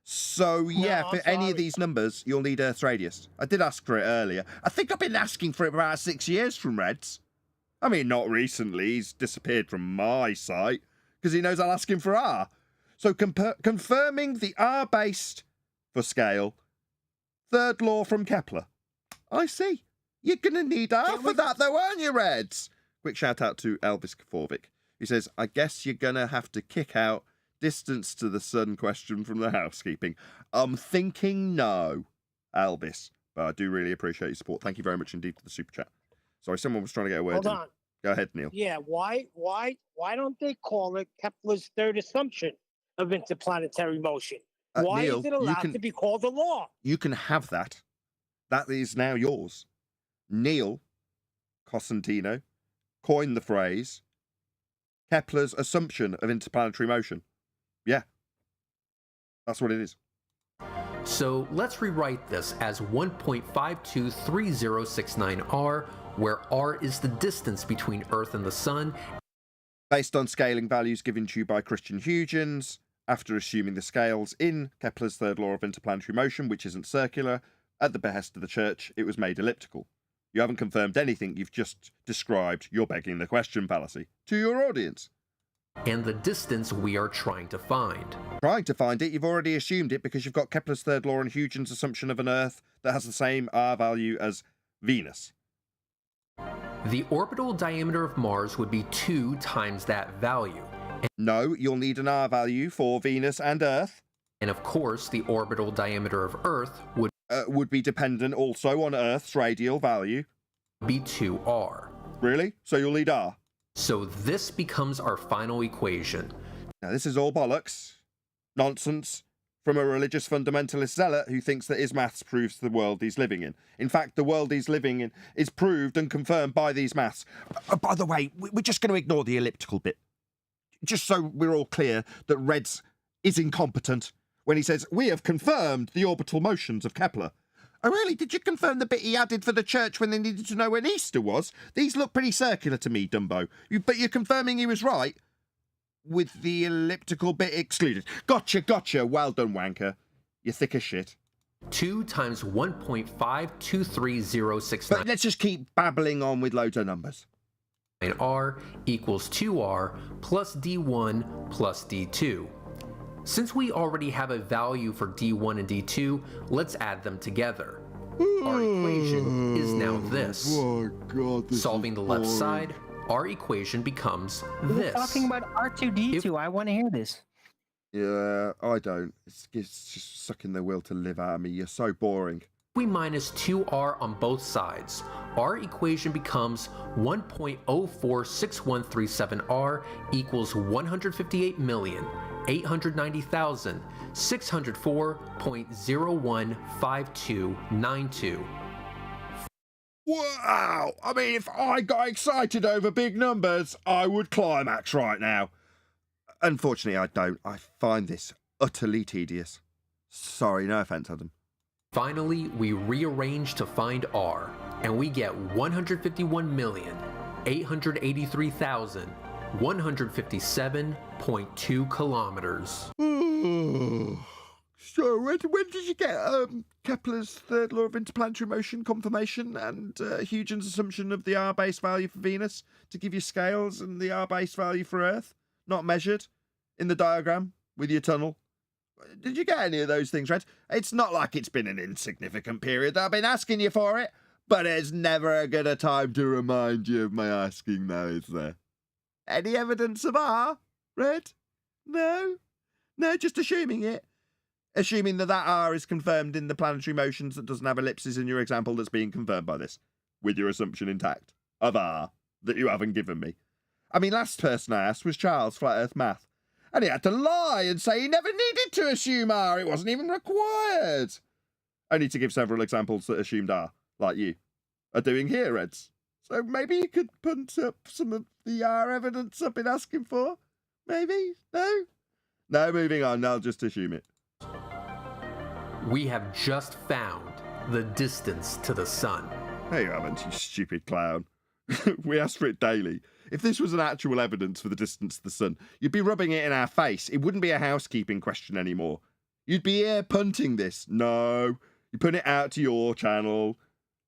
So, yeah, for any of these numbers, you'll need Earth's radius. I did ask for it earlier. I think I've been asking for it for about 6 years from Reds. I mean, not recently. He's disappeared from my site because he knows I'll ask him for R. So, confirming the R-based for scale, third law from Kepler. I see. You're going to need R for that, though, aren't you, Reds? Quick shout out to Elvis Kafovic. He says, I guess you're going to have to kick out distance to the sun question from the housekeeping. I'm thinking no, Elvis. But I do really appreciate your support. Thank you very much indeed for the super chat. Sorry, someone was trying to get a word Hold in. on. Go ahead, Neil. Yeah, why don't they call it Kepler's third assumption of interplanetary motion? Why Neil, is it allowed to be called a law? You can have that. That is now yours. Neil Cosentino coined the phrase Kepler's assumption of interplanetary motion. Yeah. That's what it is. So let's rewrite this as 1.523069R, where R is the distance between Earth and the Sun. Based on scaling values given to you by Christian Huygens, after assuming the scales in Kepler's third law of interplanetary motion, which isn't circular, at the behest of the church, it was made elliptical. You haven't confirmed anything, you've just described your begging the question fallacy to your audience. And the distance we are trying to find. Trying to find it, you've already assumed it because you've got Kepler's third law and Huygens' assumption of an Earth that has the same R value as Venus. The orbital diameter of Mars would be 2 times that value. No, you'll need an R value for Venus and Earth. And of course, the orbital diameter of Earth would be dependent also on Earth's radial value. Be 2R. Really? So you'll need R? So this becomes our final equation. Now this is all bollocks. Nonsense from a religious fundamentalist zealot who thinks that his maths proves the world he's living in. In fact, the world he's living in is proved and confirmed by these maths. By the way, we're just going to ignore the elliptical bit. Just so we're all clear that Reds is incompetent when he says, we have confirmed the orbital motions of Kepler. Oh, really? Did you confirm the bit he added for the church when they needed to know when Easter was? These look pretty circular to me, Dumbo. But you're confirming he was right? With the elliptical bit excluded. Gotcha. Well done, wanker. You're thick as shit. 2 times 1.523069. But let's just keep babbling on with loads of numbers. R equals 2R plus D1 plus D2. Since we already have a value for D1 and D2, let's add them together. Our equation is now this. Oh, God, this Solving the left side, our equation becomes We're this. talking about R2D2. I want to hear this. Yeah, I don't. It's just sucking the will to live out of me. You're so boring. If we minus 2R on both sides, our equation becomes 1.046137R equals 158,890,604.015292. Wow! I mean, if I got excited over big numbers, I would climax right now. Unfortunately, I don't. I find this utterly tedious. Sorry, no offense, Adam. Finally, we rearrange to find R, and we get 151,883,157.2 kilometers. So, when did you get Kepler's third law of interplanetary motion confirmation and Huygens' assumption of the R-base value for Venus to give you scales and the R-base value for Earth, not measured, in the diagram with your tunnel? Did you get any of those things, Red? It's not like it's been an insignificant period that I've been asking you for it, but it's never a good a time to remind you of my asking now, is there? Any evidence of R, Red? No? No, just assuming it. Assuming that R is confirmed in the planetary motions that doesn't have ellipses in your example that's being confirmed by this, with your assumption intact, of R, that you haven't given me. I mean, last person I asked was Charles, Flat Earth Math. And he had to lie and say he never needed to assume R. It wasn't even required. Only to give several examples that assumed R, like you are doing here, Reds. So maybe you could punt up some of the R evidence I've been asking for? Maybe? No? No, moving on. I'll just assume it. We have just found the distance to the sun. No, you haven't, you stupid clown. We ask for it daily. If this was an actual evidence for the distance to the sun, you'd be rubbing it in our face. It wouldn't be a housekeeping question anymore. You'd be here punting this. No, you put it out to your channel.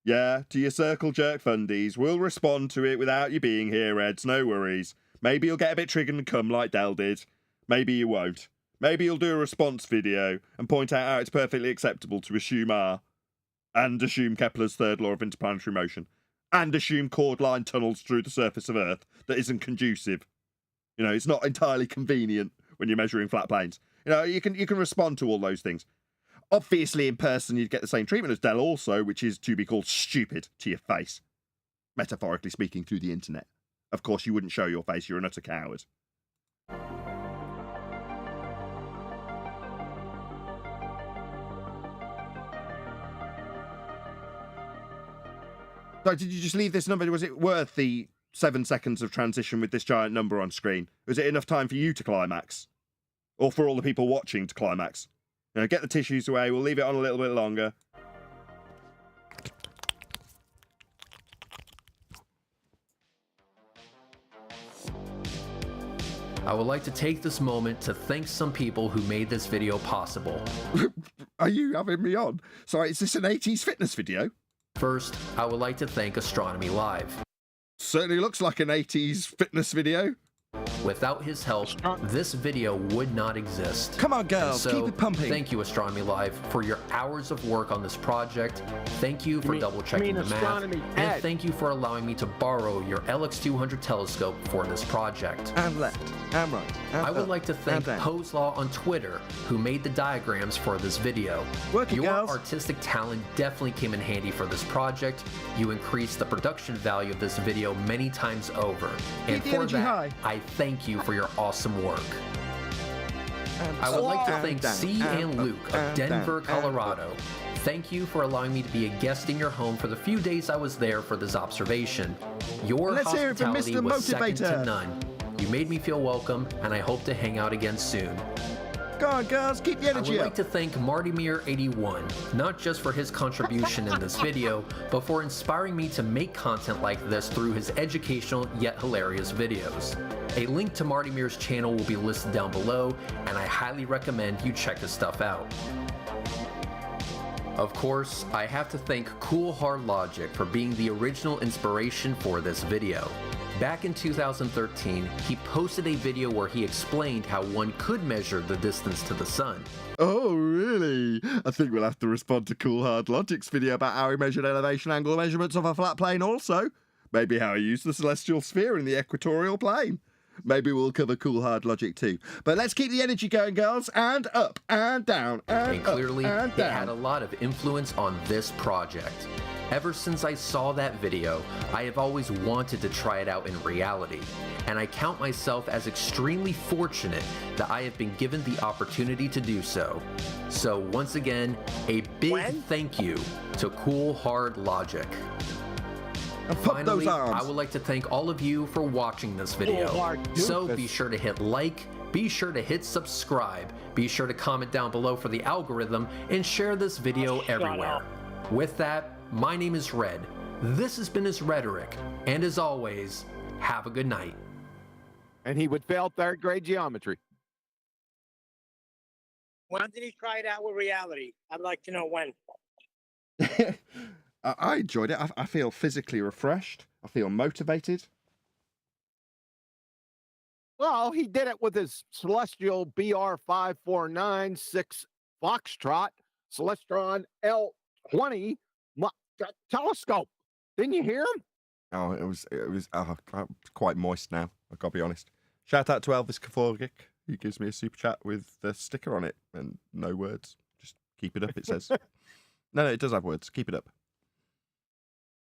Yeah, to your Circle Jerk fundies. We'll respond to it without you being here, Reds. No worries. Maybe you'll get a bit triggered and come like Dell did. Maybe you won't. Maybe you'll do a response video and point out how it's perfectly acceptable to assume R and assume Kepler's third law of interplanetary motion and assume chord line tunnels through the surface of Earth that isn't conducive. You know, it's not entirely convenient when you're measuring flat planes. You know, you can respond to all those things. Obviously, in person, you'd get the same treatment as Dell also, which is to be called stupid to your face. Metaphorically speaking, through the internet. Of course, you wouldn't show your face. You're an utter coward. So did you just leave this number? Was it worth the 7 seconds of transition with this giant number on screen? Was it enough time for you to climax? Or for all the people watching to climax? You know, get the tissues away. We'll leave it on a little bit longer. I would like to take this moment to thank some people who made this video possible. Are you having me on? Sorry, is this an 80s fitness video? First, I would like to thank Astronomy Live. Certainly looks like an 80s fitness video. Without his help, this video would not exist. Come on, girls, So, keep it pumping. thank you, Astronomy Live, for your hours of work on this project. Thank you for double-checking the math. And thank you for allowing me to borrow your LX200 telescope for this project. And left, and right, and I would up, like to thank and down. Pose Law on Twitter, who made the diagrams for this video. Work it, Your girls. artistic talent definitely came in handy for this project. You increased the production value of this video many times over. And Keep the for energy that, high. I thank you for your awesome work. I would like to and thank down, C and up, Luke of and Denver, down, and Colorado. Thank you for allowing me to be a guest in your home for the few days I was there for this observation. Your Let's hear it from hospitality Mr. was second Motivator. to none. You made me feel welcome, and I hope to hang out again soon. Go on, girls, keep the I energy would up. like to thank MartyMeer81, not just for his contribution in this video, but for inspiring me to make content like this through his educational yet hilarious videos. A link to Marty Meer's channel will be listed down below, and I highly recommend you check his stuff out. Of course, I have to thank Cool Hard Logic for being the original inspiration for this video. Back in 2013, he posted a video where he explained how one could measure the distance to the sun. Oh, really? I think we'll have to respond to Cool Hard Logic's video about how he measured elevation angle measurements of a flat plane also. Maybe how he used the celestial sphere in the equatorial plane. Maybe we'll cover Cool Hard Logic too. But let's keep the energy going, girls. And up, and down, and And clearly, up, and it down. had a lot of influence on this project. Ever since I saw that video, I have always wanted to try it out in reality, and I count myself as extremely fortunate that I have been given the opportunity to do so. So once again, a big thank you to Cool Hard Logic. And pop Finally, those arms. I would like to thank all of you for watching this video. So be sure to hit like, be sure to hit subscribe, be sure to comment down below for the algorithm, and share this video everywhere. With that, my name is Red. This has been his Rhetoric, and as always, have a good night. And he would fail third grade geometry. When did he try it out with reality? I'd like to know when. I enjoyed it. I feel physically refreshed. I feel motivated. Well, he did it with his Celestial BR5496 Foxtrot Celestron L20 telescope. Didn't you hear him? Oh, it was quite moist now. I've got to be honest. Shout out to Elvis Kaforgic. He gives me a super chat with the sticker on it and no words. Just keep it up, it says. No, it does have words. Keep it up.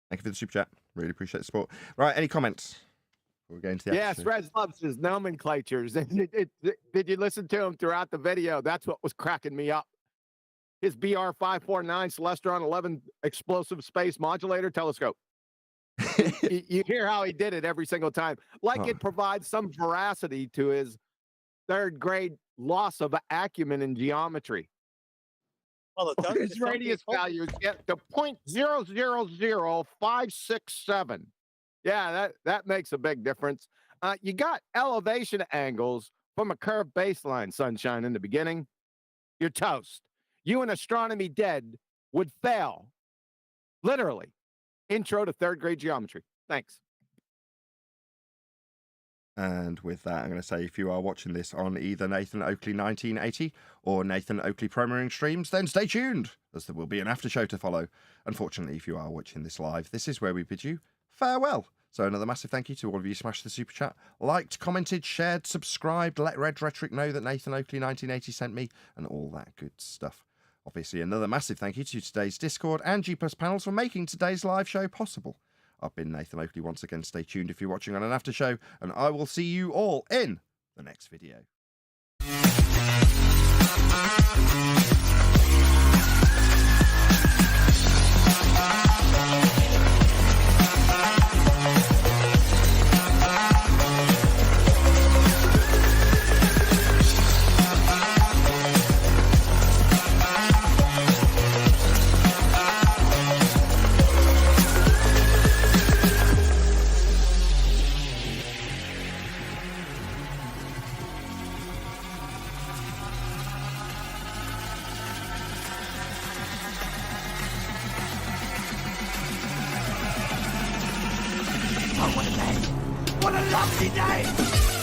Thank you for the super chat. Really appreciate the support. Right, any comments? We're going to the Yes, action. Red loves his nomenclatures. Did you listen to him throughout the video? That's what was cracking me up. His BR549 Celestron 11 explosive space modulator telescope. you hear how he did it every single time. Like it provides some veracity to his third grade loss of acumen in geometry. Well, it does. His radius values get to 0.000567. Yeah, that makes a big difference. You got elevation angles from a curved baseline, sunshine, in the beginning. You're toast. You and astronomy dead would fail. Literally. Intro to third grade geometry. Thanks. And with that, I'm going to say if you are watching this on either Nathan Oakley 1980 or Nathan Oakley premiering streams, then stay tuned, as there will be an after show to follow. Unfortunately, if you are watching this live, this is where we bid you farewell. So another massive thank you to all of you who smashed the super chat, liked, commented, shared, subscribed, let Red Rhetoric know that Nathan Oakley 1980 sent me, and all that good stuff. Obviously, another massive thank you to today's Discord and G+ panels for making today's live show possible. I've been Nathan Oakley once again. Stay tuned if you're watching on an after show, and I will see you all in the next video. What a lovely day!